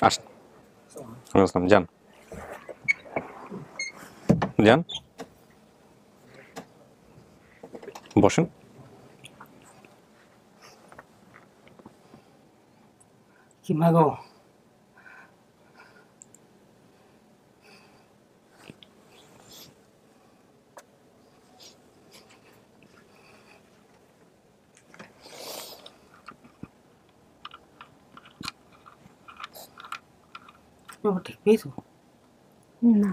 আসসালাম যান যান বসেন। কি মাগো ঠিক পেয়েছো না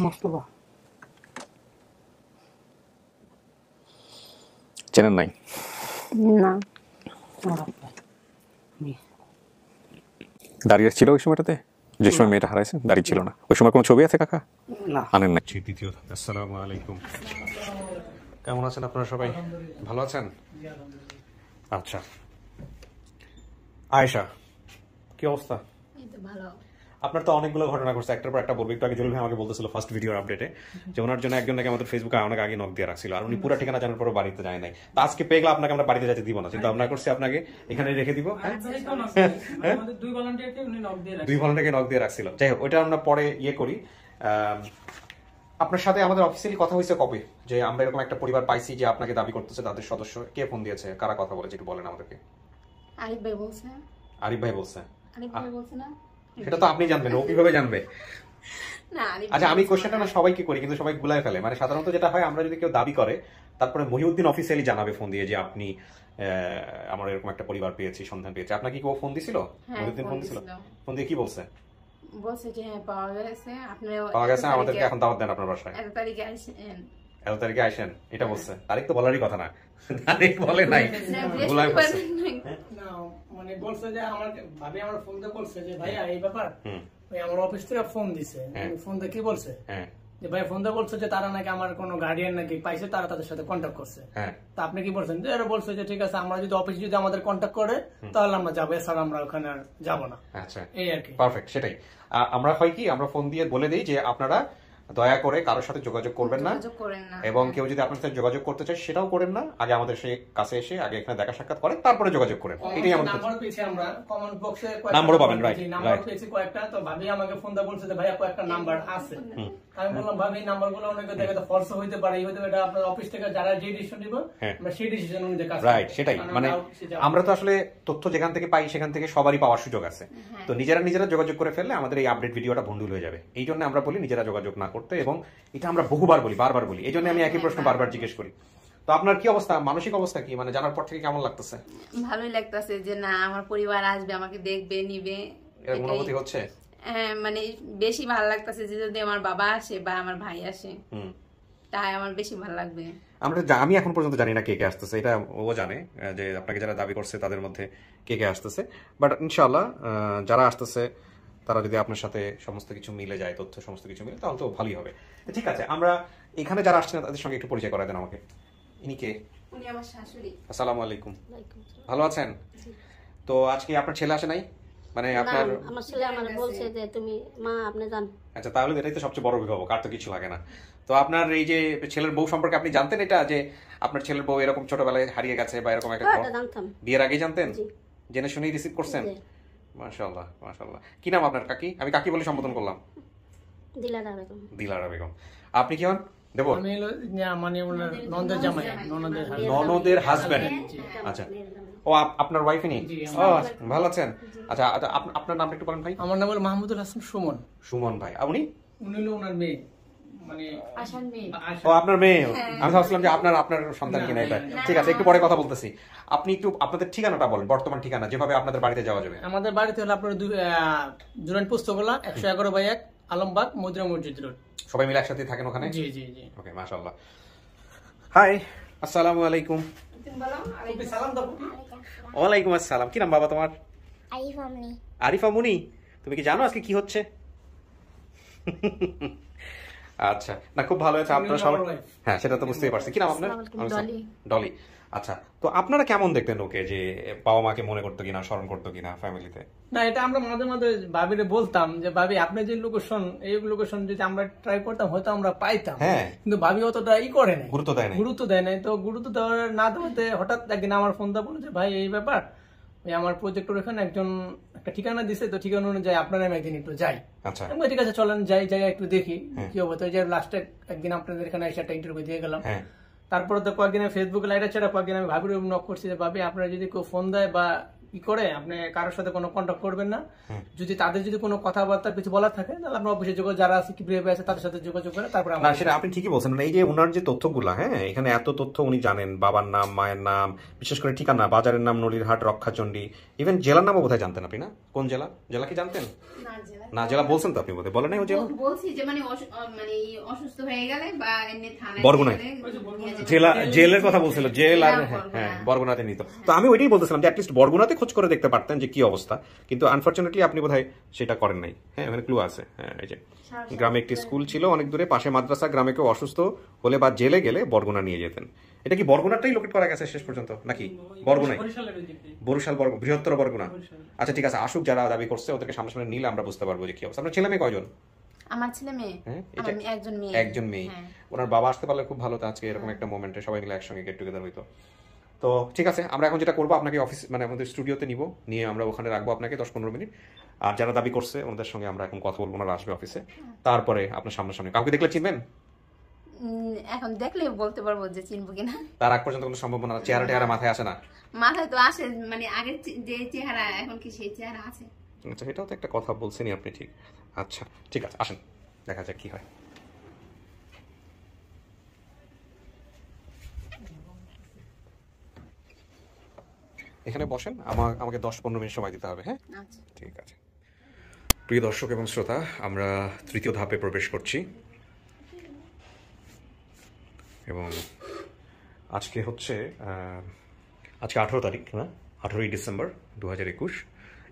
মোস্তফা চেনেন নাই? না দাঁড়িয়ে ছিল ওই সময়টাতে, যে সময় মেয়েটা হারাইছে দাঁড়িয়ে ছিল না? ওই সময় কোনো ছবি আছে কাকা? না আনেন না। দ্বিতীয় আসসালামু আলাইকুম, কেমন আছেন আপনারা সবাই? ভালো আছেন? আচ্ছা আয়েশা, কি অবস্থা? আপনার তো অনেকগুলো ঘটনা ঘটছে, একটার পর একটা বলবো। একটু আগে জলিল ভাই আমাকে বলতেছিল ফার্স্ট ভিডিওর আপডেটে যে ওনার জন্য একজন নাকি আমাদের ফেসবুকে অনেক আগে নক দিয়ে রাখছিল, আর উনি পুরো ঠিকানা জানার পরও বাড়িতে যায় নাই। তো আজকে পেয়ে গেলে আপনাকে আমরা বাড়িতে যেতে দিব না, কিন্তু আমরা করছি আপনাকে এখানে রেখে দিব। দুই ভলান্টিয়ারকে নক দিয়ে রাখছিল। যাই হোক, ওইটা আমরা পরে ইয়ে করি। আপনার সাথে আমাদের অফিসিয়ালি কথা হয়েছে কবে যে আমরা এরকম একটা পরিবার পাইছি যে আপনাকে দাবি করতেছে? তাদের সদস্য কে ফোন দিয়েছে, কারা কথা বলেছে একটু বলেন আমাদেরকে। আরিফ ভাই বলছে। আরিফ ভাই বলছে? আরিফ ভাই বলছে না? সেটা তো আপনি জানবেন, ও কিভাবে জানবে? না আরিফ। আচ্ছা আমি কোশ্চেনটা না সবাইকে করি, কিন্তু সবাই গুলায় ফেলে। মানে সাধারণত যেটা হয়, আমরা যদি কেউ দাবি করে তারপরে মহিউদ্দিন অফিসিয়ালি জানাবে ফোন দিয়ে যে আপনি আমার এরকম একটা পরিবার পেয়েছি, সন্ধান পেয়েছি। আপনাকে কি কেউ ফোন দিছিল? মহিউদ্দিন ফোন দিছিল? ফোন দিয়ে কি বলছে? বলছে যে হ্যাঁ পাওয়া গেছে, আপনারা পাওয়া গেছে, আমাদেরকে এখন দাওয়াত দেন আপনার বাসায়। এত তারিখে আসেন। এত তারিখে আসেন, এটা বলছে? তারিখ তো বলারই কথা না, তারিখ বলে নাই, গুলায় ফেলছে। মানে বলছে যে আমার ভাবি আমার ফোন দিয়ে বলছে যে ভাইয়া এই ব্যাপার, ওই আমার অফিস থেকে ফোন দিছে। ফোন দিয়ে কি বলছে যে ভাই ফোন দিয়ে বলছে যে তারা নাকি আমার কোনো গার্ডিয়ান নাকি পাইছে, তারা তাদের সাথে কন্ট্যাক্ট করছে। তা আপনি কি বলছেন? যে এরা বলছে যে ঠিক আছে, আমরা যদি অফিস যদি আমাদের কন্ট্যাক্ট করে তাহলে আমরা যাবো, এছাড়া আমরা ওখানে আর যাবো না। আচ্ছা এই আর কি। পারফেক্ট। সেটাই আমরা হয় কি, আমরা ফোন দিয়ে বলে দিই যে আপনারা দয়া করে কারোর সাথে যোগাযোগ করবেন না, এবং কেউ যদি আপনার সাথে যোগাযোগ করতে চায় সেটাও করেন না। আগে আমাদের সেই কাছে এসে আগে এখানে দেখা সাক্ষাৎ করেন, তারপরে যোগাযোগ করেন। এটাই আমাদের নাম্বার পেয়েছি আমরা, কমেন্ট বক্সে নাম্বারও পাবেন। রাইট নাম্বার পেয়েছি কয়েকটা। তো ভাবি আমাকে ফোন দিয়ে বলছে যে ভাইয়া কয়েকটা নাম্বার আছে। আমি বললাম ভাবি নাম্বারগুলো অনেকে দেখে তো ফলস হইতে পারে, এই হইতে পারে, এটা আপনার অফিস থেকে যারা যে ডিসিশন নিব আমরা সেই ডিসিশন অনুযায়ী কাজ করব। রাইট, সেটাই। মানে আমরা তো আসলে তথ্য যেখান থেকে পাই সেখান থেকে সবারই পাওয়ার সুযোগ আছে। তো নিজেরা যোগাযোগ করে ফেললে আমাদের এই আপডেট ভিডিওটা ভন্ডুল হয়ে যাবে। এই জন্য আমরা বলি নিজেরা যোগাযোগ না করতে, এবং এটা আমরা বহুবার বলি, বারবার বলি। এই জন্য আমি একই প্রশ্ন বারবার জিজ্ঞেস করি। তো আপনার কি অবস্থা, মানসিক অবস্থা কি, মানে জানার পর থেকে কেমন লাগতেছে? ভালোই লাগতেছে যে না আমার পরিবার আসবে, আমাকে দেখবে, নিবে, এরকম অনুভূতি হচ্ছে। মানে বেশি ভালো লাগতেছে যে যদি আমার বাবা আসে বা আমার ভাই আসে, তাই আমার বেশি ভালো লাগবে। আমি এখন পর্যন্ত জানি না কে কে আসতেছে, এটা ও জানে যে আপনাকে যারা দাবি করছে তাদের মধ্যে কে কে আসতেছে। বাট ইনশাআল্লাহ যারা আসতেছে তারা যদি আপনার সাথে সমস্ত কিছু মিলে যায়, তথ্য সমস্ত কিছু মিলে, তাহলে তো ভালোই হবে। ঠিক আছে, আমরা এখানে যারা আসছেন তাদের সঙ্গে একটু পরিচয় করাই দেন আমাকে। ইনি কে? উনি আমার শাশুড়ি। আসসালামু আলাইকুম। ভালো আছেন? তো আজকে আপনার ছেলে আসে নাই? মানে আপনার আমার ছেলে আমাকে বলছে যে তুমি মা আপনি যান। আচ্ছা, তাহলে এটাই তো সবচেয়ে বড় অভিভাবক, আর তো কিছু লাগে না। তো আপনার এই যে ছেলের বউ সম্পর্কে আপনি জানতেন এটা, যে আপনার ছেলের বউ এরকম ছোটবেলায় হারিয়ে গেছে বা এরকম একটা? জানতাম। বিয়ের আগেই জানতেন? জেনে শুনেই রিসিভ করছেন? মাশাআল্লাহ মাশাআল্লাহ। কি নাম আপনার কাকি? আমি কাকি বলে সম্বোধন করলাম। দিলারা বেগম। দিলারা বেগম। আপনি কি হন? দেব আমি মানে ননদের জামাই, ননদের হাজবেন্ড। আচ্ছা, ও আপনার ওয়াইফ নি? ও ভালো আছেন? আচ্ছা, আপনার নামটা একটু বলেন ভাই। আমার নাম হলো মাহমুদুল হাসান সুমন। সুমন ভাই। আপনি? উনি হলো ওনার মেয়ে, মানে আশার মেয়ে। ও আপনার মেয়ে। আমি ভাবছিলাম যে আপনার সন্তান কিনা এটা। ঠিক আছে, একটু পরে কথা বলতেছি। আপনি একটু আপনাদের ঠিকানাটা বলেন, বর্তমান ঠিকানা, যেভাবে আপনাদের বাড়িতে যাওয়া যাবে। আমাদের বাড়িতে হলো আপনার জুরাইন পুস্তকলা 111/1 আলমবাগ মদিনা মসজিদ রোড। সবাই মিলে একসাথে থাকেন ওখানে? জি জি জি। ওকে, মাশাআল্লাহ। হাই, আসসালামু আলাইকুম। সালাম দাও। ওয়ালাইকুম আসসালাম। কি নাম বাবা তোমার? আরিফা মুনি। আরিফা মুনি। তুমি কি জানো আজকে কি হচ্ছে? আচ্ছা, না খুব ভালো হয়েছে আপনারা সবাই। হ্যাঁ, সেটা তো বুঝতেই পারছি। কি নাম আপনার? ডলি। আচ্ছা, তো আপনারা কেমন দেখতেন ওকে, যে বাবা মাকে মনে করতো কিনা, স্মরণ করতো কিনা ফ্যামিলিতে? না, এটা আমরা মাঝে মাঝে ভাবিরে বলতাম যে ভাবি আপনি যে লোকেশন, এই লোকেশন যদি আমরা ট্রাই করতাম হয়তো আমরা পাইতাম। কিন্তু ভাবি অতটা করে নাই, গুরুত্ব দেয় নাই। তো গুরুত্ব না দেওয়াতে হঠাৎ একদিন আমার ফোন দা বলে যে ভাই এই ব্যাপার, ওই আমার প্রজেক্টর এখানে একজন একটা ঠিকানা দিছে, তো ঠিকানা অনুযায়ী আপনারা আমি একদিন একটু যাই। আচ্ছা আমি ঠিক আছে চলেন যাই, যাই একটু দেখি কি অবস্থা। ওই যে লাস্টে একদিন আপনাদের এখানে এসে একটা ইন্টারভিউ দিয়ে গেলাম। তারপরে তো কয়েকদিন ফেসবুকে লাইট আছে, কয়েকদিন আমি ভাবির নক করছি যে ভাবি আপনারা যদি কেউ ফোন দেয় বা কি করে আপনি কারোর সাথে কোনো কন্ট্যাক্ট করবেন না, যদি তাদের যদি কোনো কথাবার্তা কিছু বলার থাকে তাহলে আপনার অফিসে যোগাযোগ যারা আছে কি বিহেভিয়ার আছে তাদের সাথে যোগাযোগ করে তারপরে না সেটা আপনি ঠিকই বলছেন। এই যে ওনার যে তথ্যগুলা, হ্যাঁ এখানে এত তথ্য উনি জানেন, বাবার নাম, মায়ের নাম, বিশেষ করে ঠিকানা, বাজারের নাম নলিরহাট, রক্ষাচণ্ডী, ইভেন জেলার নামও বোধহয় জানতেন আপনি না? কোন জেলা? জেলা কি জানতেন? না জেলা বলছেন তো আপনি, বোধহয় বলেন নাই? ও জেলা বলছি যে মানে অসুস্থ হয়ে গেলে বা এমনি থানায় বরগুনায় জেলা, জেলের কথা বলছিল, জেল আর হ্যাঁ বরগুনাতে নিত। তো আমি ওইটাই বলতেছিলাম যে অ্যাটলিস্ট বরগুনাতে খোঁজ করে দেখতে পারতেন যে কি অবস্থা, কিন্তু আনফরচুনেটলি আপনি বোধহয় সেটা করেন নাই। হ্যাঁ ওখানে ক্লু আছে। হ্যাঁ এই যে গ্রামে একটি স্কুল ছিল অনেক দূরে, পাশে মাদ্রাসা, গ্রামে কেউ অসুস্থ হলে বা জেলে গেলে বরগুনা নিয়ে যেতেন। এটা কি বরগুনাটাই লোকেট করা গেছে শেষ পর্যন্ত নাকি বরগুনাই? বরিশাল বৃহত্তর বরগুনা। আচ্ছা ঠিক আছে, আসুক যারা দাবি করছে ওদেরকে সামনে নিলে আমরা বুঝতে পারবো যে কি অবস্থা। আপনার ছেলে মেয়ে কয়জন? আমার ছেলে মেয়ে একজন মেয়ে। ওনার বাবা আসতে পারলে খুব ভালো, তো আজকে এরকম একটা মোমেন্টে সবাই মিলে একসঙ্গে গেট টুগেদার হইতো। তো ঠিক আছে, আমরা এখন যেটা করবো আপনাকে অফিস মানে আমাদের স্টুডিওতে নিব, নিয়ে আমরা ওখানে রাখবো আপনাকে 10-15 মিনিট। আর যারা দাবি করছে ওদের সঙ্গে আমরা এখন কথা বলবো, ওনারা আসবে অফিসে, তারপরে আপনার সামনাসামনি কাউকে দেখলে চিনবেন? এখন দেখলে বলতে পারবো যে চিনবো কিনা, তার আগ পর্যন্ত কোনো সম্ভাবনা? চেহারা মাথায় আসে না? মাথায় তো আসে, মানে আগের যে চেহারা এখন কি সেই চেহারা আছে? আচ্ছা এটাও তো একটা কথা বলছেনই আপনি, ঠিক। আচ্ছা ঠিক আছে, আসেন দেখা যাক কি হয়। এখানে বসেন, আমাকে 10-15 মিনিট সময় দিতে হবে। হ্যাঁ ঠিক আছে। প্রিয় দর্শক এবং শ্রোতা, আমরা তৃতীয় ধাপে প্রবেশ করছি এবং আজকে হচ্ছে আজকে 18 তারিখ না, 18ই ডিসেম্বর 2021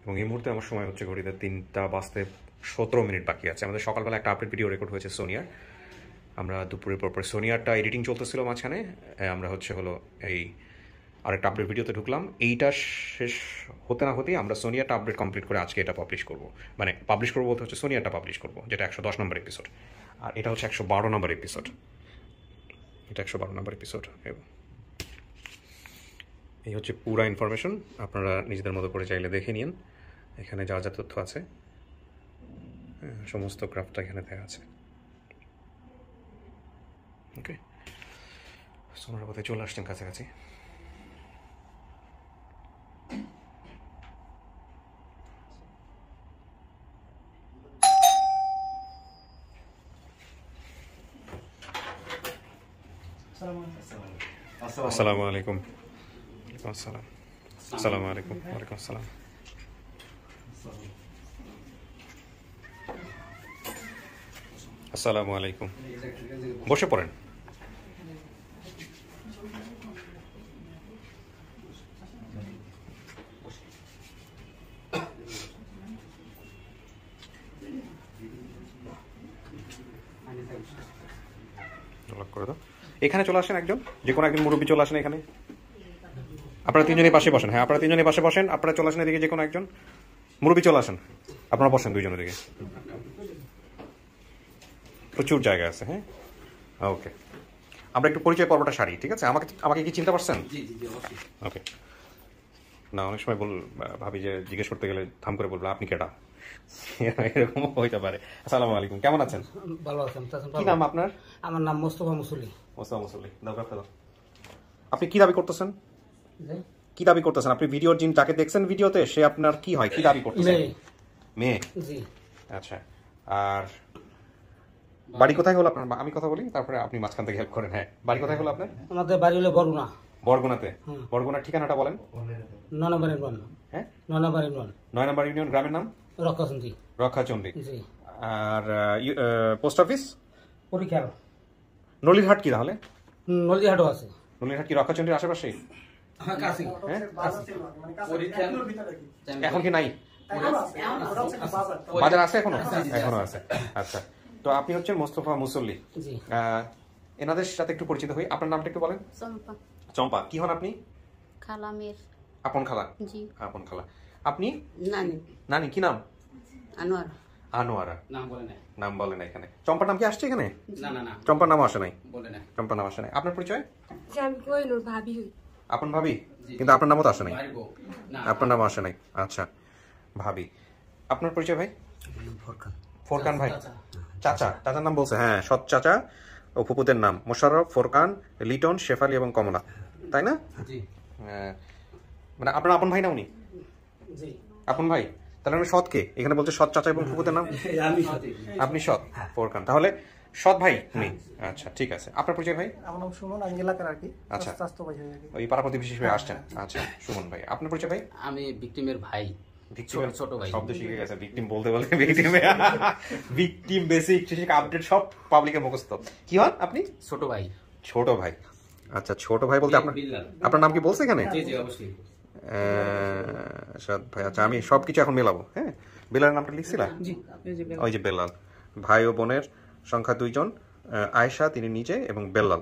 এবং এই মুহূর্তে আমার সময় হচ্ছে ঘড়িতে 3:17 মিনিট বাকি আছে। আমাদের সকালবেলা একটা আপডেট ভিডিও রেকর্ড হয়েছে সোনিয়ার, আমরা দুপুরের পর সোনিয়ারটা এডিটিং চলতেছিল মাঝখানে, আমরা হলো এই আরেকটা আপডেট ভিডিওতে ঢুকলাম। এইটা শেষ হতে না হতেই আমরা সোনিয়ারটা আপডেট কমপ্লিট করে আজকে এটা পাবলিশ করব, মানে পাবলিশ করবো বলতে হচ্ছে সোনিয়ারটা পাবলিশ করবো, যেটা 110 নম্বর এপিসোড, আর এটা হচ্ছে 112 নম্বর এপিসোড। এটা 112 নম্বর এপিসোড এবং এই হচ্ছে পুরা ইনফরমেশন। আপনারা নিজেদের মতো করে চাইলে দেখে নিন, এখানে যা যা তথ্য আছে সমস্ত গ্রাফটা এখানে দেওয়া আছে। ওকে, সোনার কোথায় চলে আসছেন কাছাকাছি। আসসালামু আলাইকুম। আসসালাম। আসসালামু আলাইকুম। ওয়ালাইকুম আসসালাম। আসসালামু আলাইকুম। বসে পড়েন। করে দাও। এখানে চলে আসেন একজন, যে কোনো একজন মুরব্বী চলে আসেন এখানে। আপনারা তিনজনের পাশে বসেন। হ্যাঁ আপনারা তিনজনের পাশে বসেন, আপনারা চলে আসেন এদিকে, যে কোনো একজন মুরব্বী চলে আসেন, আপনারা বসেন দুইজনের দিকে, প্রচুর জায়গা আছে। হ্যাঁ ওকে, আমরা একটু পরিচয় পর্বটা সারি, ঠিক আছে? আমাকে কি চিনতে পারছেন? ওকে। না অনেক সময় ভাবি যে জিজ্ঞেস করতে গেলে থাম করে বলবো আপনি কেডা, এরকম হইতে পারে। আসসালামু আলাইকুম, কেমন আছেন? ভালো আছেন। কি নাম আপনার? আমার নাম মোস্তফা মুসল্লি। মোস্তফা মুসল্লি। আপনি কি দাবি করতেছেন? কি দাবি করতেছেন আপনি? ভিডিওর যিনি যাকে দেখছেন ভিডিওতে সে আপনার কি হয়, কি দাবি করতেছেন? মেয়ে। জি আচ্ছা। আর বাড়ি কোথায় হলো আপনার? আমি কথা বলি তারপরে আপনি মাঝখান থেকে হেল্প করেন। হ্যাঁ বাড়ি কোথায় হলো আপনার? আমাদের বাড়ি হলো বরগুনা। বরগুনাতে? বরগুনার ঠিকানাটা বলেন। 9 নম্বর ইউনিয়ন। হ্যাঁ 9 নম্বর ইউনিয়ন। 9 নম্বর ইউনিয়ন, গ্রামের নাম রক্ষাচণ্ডী। রক্ষাচণ্ডী জি। আর পোস্ট অফিস পরীক্ষা। নলিরহাট কি তাহলে? নলিরহাটও আছে। নলিরহাট কি রক্ষাচণ্ডীর আশেপাশেই? হ্যাঁ কাছে। হ্যাঁ এখন কি নাই? বাজার আছে এখনো? এখনো আছে। আচ্ছা, তো আপনি হচ্ছেন মোস্তফা মুসল্লি। জি। এনাদের সাথে একটু পরিচিত হই। আপনার নামটা একটু বলেন। চম্পা। চম্পা। কি হন আপনি? খালা মেয়ের। আপন খালা? জি। আপন খালা। আপনি? নানি। নানি কি নাম? আনোয়ারা। আনোয়ারা। নাম বলে না। নাম বলে না এখানে। চম্পার নাম কি আসছে এখানে? না না না, চম্পার নাম আসে নাই। বলে না। চম্পার নাম আসে নাই। আপনার পরিচয়? আমি কোহিনুর ভাবি হই। আপন ভাবি? কিন্তু আপনার নামও তো আসে নাই, আপনার নাম আসে নাই। আচ্ছা ভাবি, আপনার পরিচয় ভাই? ফোরকান ভাই, চাচা, চাচার নাম বলছে, হ্যাঁ সৎ চাচা ও ফুপুদের নাম মোশাররফ, ফোরকান, লিটন, শেফালি এবং কমলা, তাই না? মানে আপনার আপন ভাই না উনি? আপন ভাই, তাহলে আমি সৎকে এখানে বলছে সৎ চাচা এবং ফুপুদের নাম, আপনি সৎ ফোরকান, তাহলে সৎ ভাই উনি। আচ্ছা ঠিক আছে, আপনার পরিচয় ভাই? আমার নাম সুমন, আমি এলাকার আর কি। আচ্ছা, স্বাস্থ্য ভাই আর কি, ওই পাড়া প্রতিবেশী হিসেবে আসছেন। আচ্ছা সুমন ভাই, আপনার পরিচয় ভাই? আমি ভিকটিমের ভাই, ছোট ভাই। শব্দ শিখে গেছে, ভিকটিম বলতে বলতে ভিকটিম বেসিক আপডেট সব পাবলিকের মুখস্থ। কি হন আপনি? ছোট ভাই। ছোট ভাই, আচ্ছা ছোট ভাই বলতে আপনার নাম কি বলছে এখানে? জি জি অবশ্যই। সাদ ভাই, আচ্ছা আমি সবকিছু এখন মেলাবো। হ্যাঁ, বেলালের নামটা লিখছিলাম, ওই যে বেলাল। ভাই ও বোনের সংখ্যা 2 জন, আয়েশা তিনি নিজে এবং বেলাল,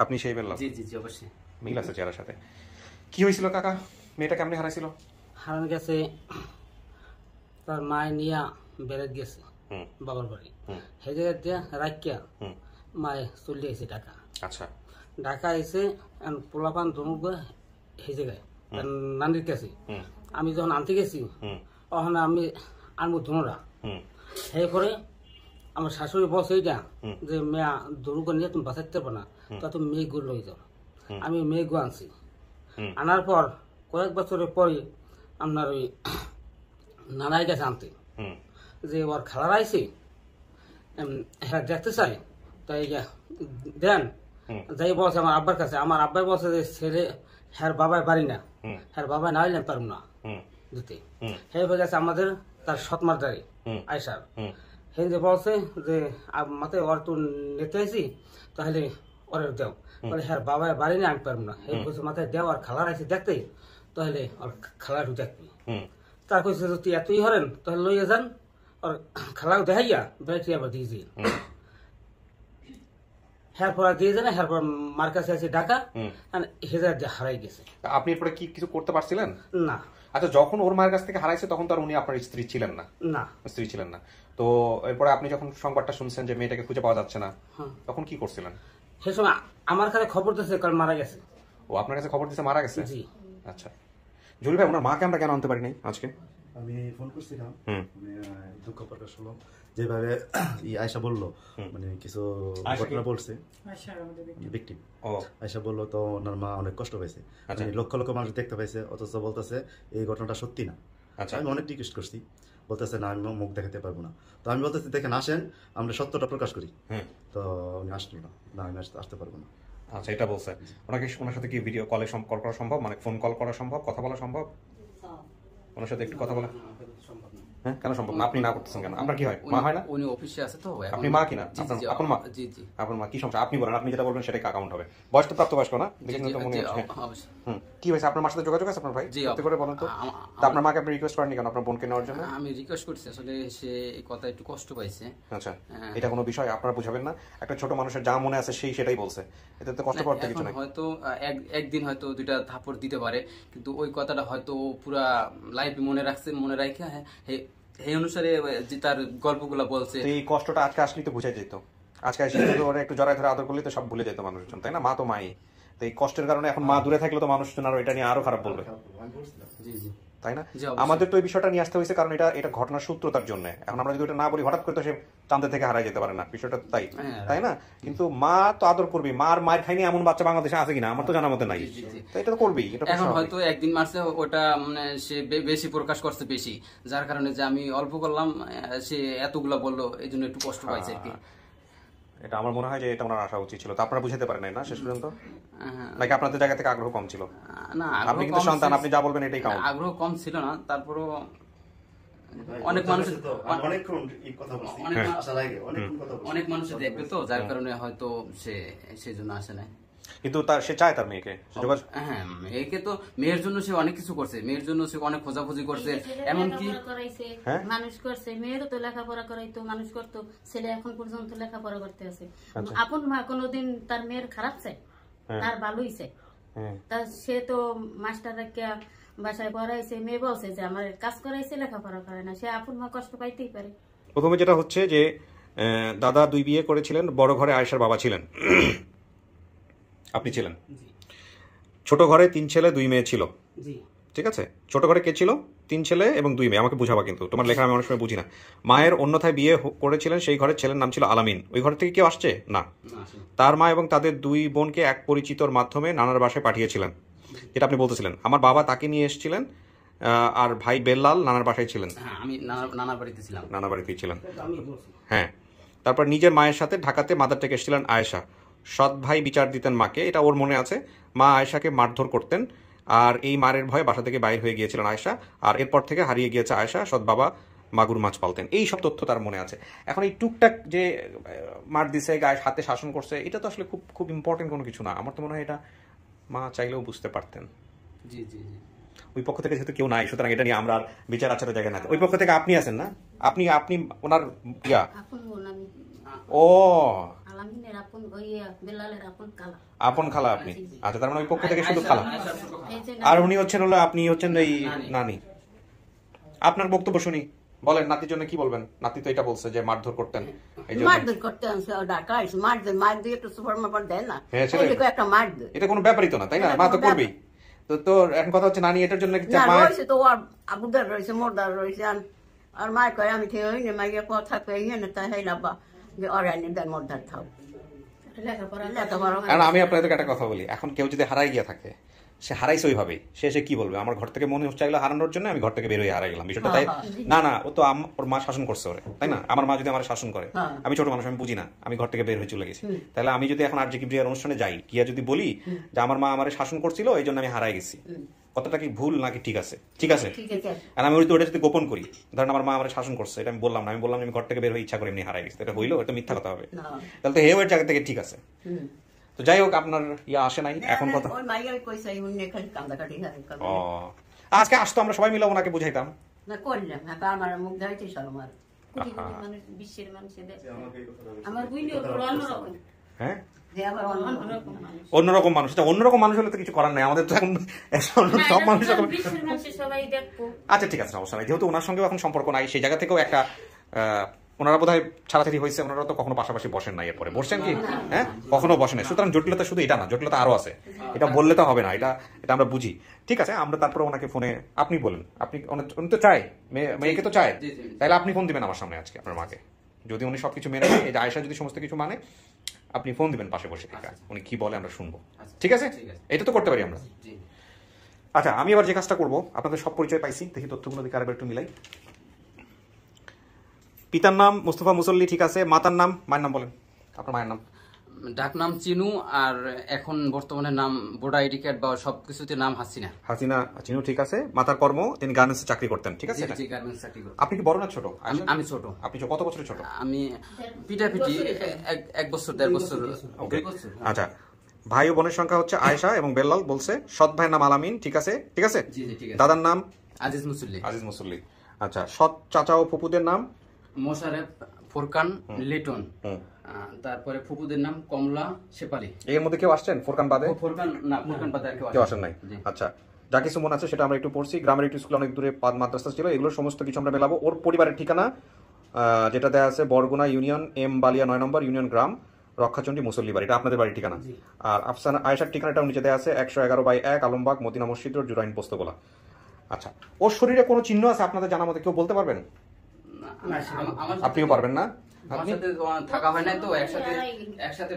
আপনি সেই বেলাল? জি জি জি অবশ্যই। মিল আছে চেহারার সাথে। কি হয়েছিল কাকা, মেয়েটা কেমনে হারাইছিল? হারান গেছে, তার মায় নিয়া বেড়াত গেছে বাবার বাড়ি, সেই জায়গায় দিয়া রাখিয়া মায়ে চলে আইছে ঢাকা। আচ্ছা, ঢাকা এসে পোলাপান ধনুক সেই জায়গায় নানির কাছে। আমি যখন আনতে গেছি তখন আমি আনবো ধনুরা, সেই পরে আমার শাশুড়ি বস এইটা যে মেয়া ধনুক নিয়ে তুমি বাঁচাতে পারো না, তা তুমি মেয়ে গু লই যাও। আমি মেয়ে গু আনছি, আনার পর কয়েক বছরের পরে আপনার ওই নানাই গেছে আনতে, যে ওর খালার আইছে হ্যাঁ দেখতে চাই, তাই দেন যাই বলছে আমার আব্বার কাছে। আমার আব্বাই বলছে যে ছেলে হ্যার বাবাই পারি না, হ্যার বাবাই না হইলে পারব না দিতে। সেই হয়ে গেছে আমাদের তার সৎমার দাঁড়ি আয়সার, সেই যে বলছে যে মাথায় ওর তো নিতে আইসি তাহলে ওরে দেও, বলে হ্যাঁ বাবাই বাড়ি না আমি পারব না। সেই বলছে মাথায় দেও, আর খালার আইসি দেখতে তাহলে ওর খালাটু দেখবি। তার কইছে যদি এতই হরেন তাহলে লইয়া যান, আর খালাও দেখাইয়া বেড়াইতে আবার দিয়ে যাই। হ্যাঁ পর দিয়ে যান, হ্যাঁ পর মার কাছে আছে ঢাকা, হেজার হারাই গেছে। আপনি এরপরে কি কিছু করতে পারছিলেন না? আচ্ছা, যখন ওর মায়ের কাছ থেকে হারাইছে তখন তো আর উনি আপনার স্ত্রী ছিলেন না? না, স্ত্রী ছিলেন না। তো এরপরে আপনি যখন সংবাদটা শুনছেন যে মেয়েটাকে খুঁজে পাওয়া যাচ্ছে না, তখন কি করছিলেন? সেই সময় আমার কাছে খবর দিচ্ছে কারণ মারা গেছে। ও আপনার কাছে খবর দিতে মারা গেছে? জি। আচ্ছা, জুলি ভাই, ওনার মাকে আমরা কেন আনতে পারি নাই আজকে? আমি ফোন করছিলাম, দুঃখ প্রকাশ হলো যেভাবে আয়সা বললো, মানে কিছু ঘটনা বলছে ভিকটিম। আয়সা বললো তো ওনার মা অনেক কষ্ট পাইছে, লক্ষ লক্ষ মানুষ দেখতে পাইছে, অথচ বলতেছে এই ঘটনাটা সত্যি না। আমি অনেক রিকোয়েস্ট করছি, বলতেছে না আমি মুখ দেখাতে পারবো না। তো আমি বলতেছি দেখেন আসেন আমরা সত্যটা প্রকাশ করি। তো উনি আসলো না, আমি আসতে পারবো না। আচ্ছা, এটা বলছে। ওনাকে ওনার সাথে কি ভিডিও কলে কল করা সম্ভব, মানে ফোন কল করা সম্ভব, কথা বলা সম্ভব? ওনার সাথে একটু কথা বলা হ্যাঁ কেন সম্ভব না? আপনি না করতেছেন কেন? আপনার কি হয়, মা হয় না? উনি অফিসে আছে তো। আপনি মা কিনা? আপনার মা? জি জি। আপনার মা কি সমস্যা? আপনি বলেন, আপনি যেটা বলবেন সেটাই কাউন্ট হবে। বয়স তো প্রাপ্তবয়স্ক না? দেখেন তো মনে হচ্ছে। কি হয়েছে আপনার মার সাথে যোগাযোগ আছে আপনার ভাই? সত্যি করে বলেন তো। আপনার মাকে আপনি রিকোয়েস্ট করেননি কেন আপনার বোনকে নেওয়ার জন্য? আমি রিকোয়েস্ট করছি, আসলে সে এই কথা একটু কষ্ট পাইছে। আচ্ছা, এটা কোনো বিষয় আপনারা বুঝাবেন না? একটা ছোট মানুষের যা মনে আছে সেই সেটাই বলছে, এতে তো কষ্ট পাওয়ার কিছু নাই। হয়তো একদিন হয়তো 2টা থাপ্পড় দিতে পারে, কিন্তু ওই কথাটা হয়তো পুরা লাইফ মনে রাখছে, মনে রাখা এই অনুসারে যে তার গল্পগুলো বলছে। এই কষ্টটা আজকে আসলেই তো বুঝাই যেত। আজকে এসে ওরা একটু জড়ায় ধরে আদর করলে তো সব ভুলে যেত মানুষজন, তাই না? মা তো মাই। তো এই কষ্টের কারণে এখন মা দূরে থাকলে তো মানুষজন আরো এটা নিয়ে আরো খারাপ বলবে, জি জি, তাই না? আমাদের তো এই বিষয়টা নিয়ে আসতে হয়েছে কারণ এটা ঘটনার সূত্রতার জন্য। এখন আমরা যদি ওটা না বলি, হঠাৎ করে তো সে চাঁদে থেকে হারাই যেতে পারে না, বিষয়টা তাই, তাই না? কিন্তু মা তো আদর করবি, মায়ের খাইনি এমন বাচ্চা বাংলাদেশে আছে কিনা আমার তো জানার মতো নাই। তো এটা তো করবি। এখন হয়তো একদিন মারছে, ওটা মানে সে বেশি প্রকাশ করছে বেশি, যার কারণে যে আমি অল্প করলাম সে এতগুলা বললো, এই জন্য একটু কষ্ট পাইছে আর কি। এটা আমার মনে হয় যে এটা ওনার আসা উচিত ছিল। তো আপনারা বুঝাতে পারেন না শেষ পর্যন্ত, নাকি আপনাদের জায়গা থেকে আগ্রহ কম ছিল? না, আপনি কিন্তু সন্তান, আপনি যা বলবেন এটাই কাউন্ট। আগ্রহ কম ছিল না, তারপরও অনেক মানুষ দেখবে তো, যার কারণে হয়তো সেই জন্য আসে নাই। কিন্তু সে চায় তার মেয়েকে, হ্যাঁ মেয়েকে তো, মেয়ের জন্য সে অনেক কিছু করছে, মেয়ের জন্য সে অনেক খোঁজাখুঁজি করছে, এমনকি মানুষ করছে, মেয়েরও তো লেখাপড়া করাইতো, মানুষ করতো, ছেলে এখন পর্যন্ত লেখাপড়া করতে আছে। আপন মা কোনোদিন তার মেয়ের খারাপ চাই, তার ভালোই চাই। তা সে তো মাস্টার বাসায় পড়াইছে, মেয়ে বলছে যে আমার কাজ করাইছে, লেখাপড়া করে না, সে আপন মা কষ্ট পাইতেই পারে। প্রথমে যেটা হচ্ছে যে দাদা 2 বিয়ে করেছিলেন, বড় ঘরে আয়েশার বাবা ছিলেন, আপনি ছিলেন। ছোট ঘরে 3 ছেলে 2 মেয়ে ছিল, জি ঠিক আছে? ছোট ঘরে কে ছিল? 3 ছেলে এবং 2 মেয়ে। আমাকে বুঝাবা কিন্তু, তোমার লেখা আমি অনেক সময় বুঝি না। মায়ের অন্যথায় বিয়ে করেছিলেন, সেই ঘরের ছেলের নাম ছিল আলামিন। ওই ঘর থেকে কেউ আসছে না। তার মা এবং তাদের 2 বোনকে এক পরিচিতর মাধ্যমে নানার বাসায় পাঠিয়েছিলেন, যেটা আপনি বলতেছিলেন। আমার বাবা তাকে নিয়ে এসেছিলেন, আর ভাই বেল্লাল নানার বাসায় ছিলেন। হ্যাঁ, আমি নানা বাড়িতে ছিলাম। নানা বাড়িতেই ছিলেন, আমি বলছি হ্যাঁ। তারপর নিজের মায়ের সাথে ঢাকাতে মাদার থেকে এসেছিলেন আয়েশা। সৎ ভাই বিচার দিতেন মাকে, এটা ওর মনে আছে। মা আয়েশাকে মারধর করতেন, আর এই মারের ভয়ে বাসা থেকে বাইরে হয়ে গিয়েছিলেন আয়েশা। আর এরপর থেকে হারিয়ে গিয়েছে আয়েশা। সৎ বাবা মাগুর মাছ পালতেন। এই সব তথ্য তার মনে আছে। এখন এই টুকটাক যে মার দিছে, গায়ে হাতে শাসন করছে, এটা তো আসলে খুব খুব ইম্পর্টেন্ট কোনো কিছু না। আমার তো মনে হয় এটা মা চাইলেও বুঝতে পারতেন। জি জি জি। ওই পক্ষ থেকে যেহেতু কেউ নাই, সুতরাং এটা নিয়ে আমরা আর বিচার আচারের জায়গায় না। ওই পক্ষ থেকে আপনি আছেন না? আপনি ওনার ইয়া, আপন বোন আমি, ও আলামিনের আপন ভাইয়া, বেলালের আপন খালা। আপন খালা আপনি? আচ্ছা, তার মানে ওই পক্ষ থেকে শুধু খালা। এই যে আর উনি হচ্ছেন হলো, আপনি হচ্ছেন এই নানি। আপনার বক্তব্য শুনি, বলেন নাতির জন্য কি বলবেন? নাতি তো এটা বলছে যে মারধর করতেন, এই জন্য। মারধর করতে আনছে ঢাকা এসে মার দিয়ে একটু সুপার মাপার দেয় না, হ্যাঁ, সেটাই। এদিকে একটা মার দেয় এটা কোনো ব্যাপারই তো না, তাই না? মা তো করবেই। তো তোর এখন কথা হচ্ছে নানি এটার জন্য না রয়েছে তো, আর আবুদার রয়েছে, মোরদার রয়েছে, আর মায় কয় আমি খেয়ে হইনি, মাইয়া কথা থাকবে ইয়ে তাই হাই লাভবা যে অরানি দেয় মোরদার থাও লেখাপড়া লেখাপড়া কারণ আমি আপনাদেরকে একটা কথা বলি, এখন কেউ যদি হারাই গিয়ে থাকে, সে হারাইছে ওইভাবেই, সে এসে কি বলবে? আমার ঘর থেকে মনে হচ্ছে চাইলো হারানোর জন্য আমি ঘর থেকে বের হয়ে হারাই গেলাম, বিষয়টা তাই না? না, ও তো ওর মা শাসন করছে ওরে, তাই না? আমার মা যদি আমার শাসন করে, আমি ছোট মানুষ, আমি বুঝি না, আমি ঘর থেকে বের হয়ে চলে গেছি, তাহলে আমি যদি এখন আরজি কিবরিয়ার অনুষ্ঠানে যাই, গিয়া যদি বলি যে আমার মা আমার শাসন করছিল, এই জন্য আমি হারাই গেছি, কতটা কি ভুল নাকি ঠিক আছে? ঠিক আছে। আর আমি ওটা যদি গোপন করি, ধরেন আমার মা আমার শাসন করছে, এটা আমি বললাম না, আমি বললাম আমি ঘর থেকে বের হয়ে ইচ্ছা করে এমনি হারাই গেছি, এটা হইলো? এটা মিথ্যা কথা হবে। তাহলে তো হেও এর জায়গা থেকে ঠিক আছে। তো যাই হোক, আপনার ইয়া আসে নাই এখন কথা। ওই মাইয়া কইছে উনি খালি কান্দাকাটি ও, আজকে আসতো, আমরা সবাই মিলে ওনাকে বুঝাইতাম। না করলাম, এখন আমার মুখ ধরাইতে আমার কোটি কোটি মানুষ, বিশ্বের মানুষের আমার বুঝলেও অন্যরকম। হ্যাঁ, অন্যরকম মানুষ। অন্যরকম মানুষ, এটা অন্যরকম মানুষ হলে তো কিছু করার নাই, আমাদের তো এখন সব মানুষ এখন। বিশ্বের মানুষের সবাই দেখবো। আচ্ছা ঠিক আছে, সমস্যা নাই। যেহেতু ওনার সঙ্গেও এখন সম্পর্ক নাই, সেই জায়গা থেকেও একটা ওনারা বোধহয় ছাড়াছাড়ি হয়েছে, ওনারা তো কখনো পাশাপাশি বসেন নাই, এরপরে বসছেন কি? হ্যাঁ, কখনো বসেন নাই। সুতরাং জটিলতা শুধু এটা না, জটিলতা আরো আছে, এটা বললে তো হবে না, এটা এটা আমরা বুঝি। ঠিক আছে, আমরা তারপরে ওনাকে ফোনে আপনি বলেন, আপনি উনি তো চায়, মেয়েকে তো চায়, তাহলে আপনি ফোন দিবেন আমার সামনে আজকে আপনার মাকে, যদি উনি সবকিছু মেনে নেয়, এই যে আয়েশা যদি সমস্ত কিছু মানে, আপনি ফোন দিবেন পাশে বসে থেকে, উনি কি বলে আমরা শুনবো। ঠিক আছে, এটা তো করতে পারি আমরা। আচ্ছা, আমি এবার যে কাজটা করবো, আপনাদের সব পরিচয় পাইছি, দেখি তথ্যগুলো দিকে আরেকবার একটু মিলাই। পিতার নাম মুস্তফা মুসল্লি, ঠিক আছে। মাতার নাম, মায়ের নাম বলেন, আপনার মায়ের নাম। ডাক নাম চিনু, আর এখন বর্তমানে নাম ভোটার আইডি কার্ড বা সবকিছুতে নাম হাসিনা। হাসিনা চিনু, ঠিক আছে। মাতার কর্ম, তিনি গার্মেন্টসে চাকরি করতেন, ঠিক আছে। জি, গার্মেন্টস চাকরি করতেন। আপনি কি বড় না ছোট? আমি ছোট। আপনি কত বছরের ছোট? আমি পিটাপিটি 1 বছর 1.5 বছর। আচ্ছা, ভাই ও বোনের সংখ্যা হচ্ছে আয়েশা এবং বেল্লাল বলছে। সৎ ভাইয়ের নাম আলামিন, ঠিক আছে, ঠিক আছে। দাদার নাম আজিজ মুসল্লি। আজিজ মুসল্লি। আচ্ছা, সৎ চাচা ও ফুপুদের নাম মোশারেফ, ফোরকান, লিটন। তারপরে ফুপুদের নাম কমলা, শেপালি। এর মধ্যে কেউ আসছেন ফোরকান বাদে? ফোরকান না, ফোরকান বাদে আর কেউ আসেন নাই। আচ্ছা, যা কিছু মনে আছে সেটা আমরা একটু পড়ছি। গ্রামের একটু স্কুল, অনেক দূরে মাদ্রাসা ছিল, এগুলো সমস্ত কিছু আমরা মেলাবো। ওর পরিবারের ঠিকানা যেটা দেওয়া আছে, বরগুনা ইউনিয়ন, এম বালিয়া 9 নম্বর ইউনিয়ন গ্রাম, রক্ষাচণ্ডী মুসল্লি বাড়ি, এটা আপনাদের বাড়ির ঠিকানা। আর আফসানা আয়েশার ঠিকানাটাও নিচে দেওয়া আছে, 111/1 আলমবাগ, মদিনা মসজিদ রোড, জুরাইন পোস্তগোলা। আচ্ছা, ওর শরীরে কোনো চিহ্ন আছে আপনাদের জানা মতে? কেউ বলতে পারবেন? আপনিও পারবেন না? থাকা হয় না তো, একসাথে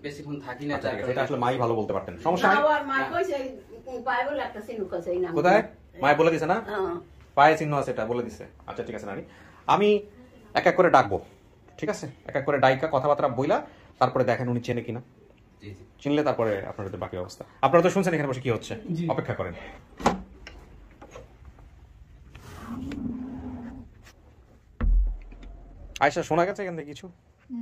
বেশিক্ষণ থাকি না। এটা আসলে মাই ভালো বলতে পারতেন, সমস্যা নাই। মা কইছে পায় বলে একটা চিনুক আছে, এই নাম কোথায় মায় বলে দিছে না? পায়ে চিহ্ন আছে, এটা বলে দিছে। আচ্ছা ঠিক আছে নানি, আমি এক এক করে ডাকবো, ঠিক আছে? এক এক করে ডাইকা কথাবার্তা বইলা, তারপরে দেখেন উনি চেনে কিনা। চিনলে তারপরে আপনাদের বাকি অবস্থা। আপনারা তো শুনছেন এখানে বসে কি হচ্ছে, অপেক্ষা করেন। আয়েশা, শোনা গেছে এখান থেকে কিছু?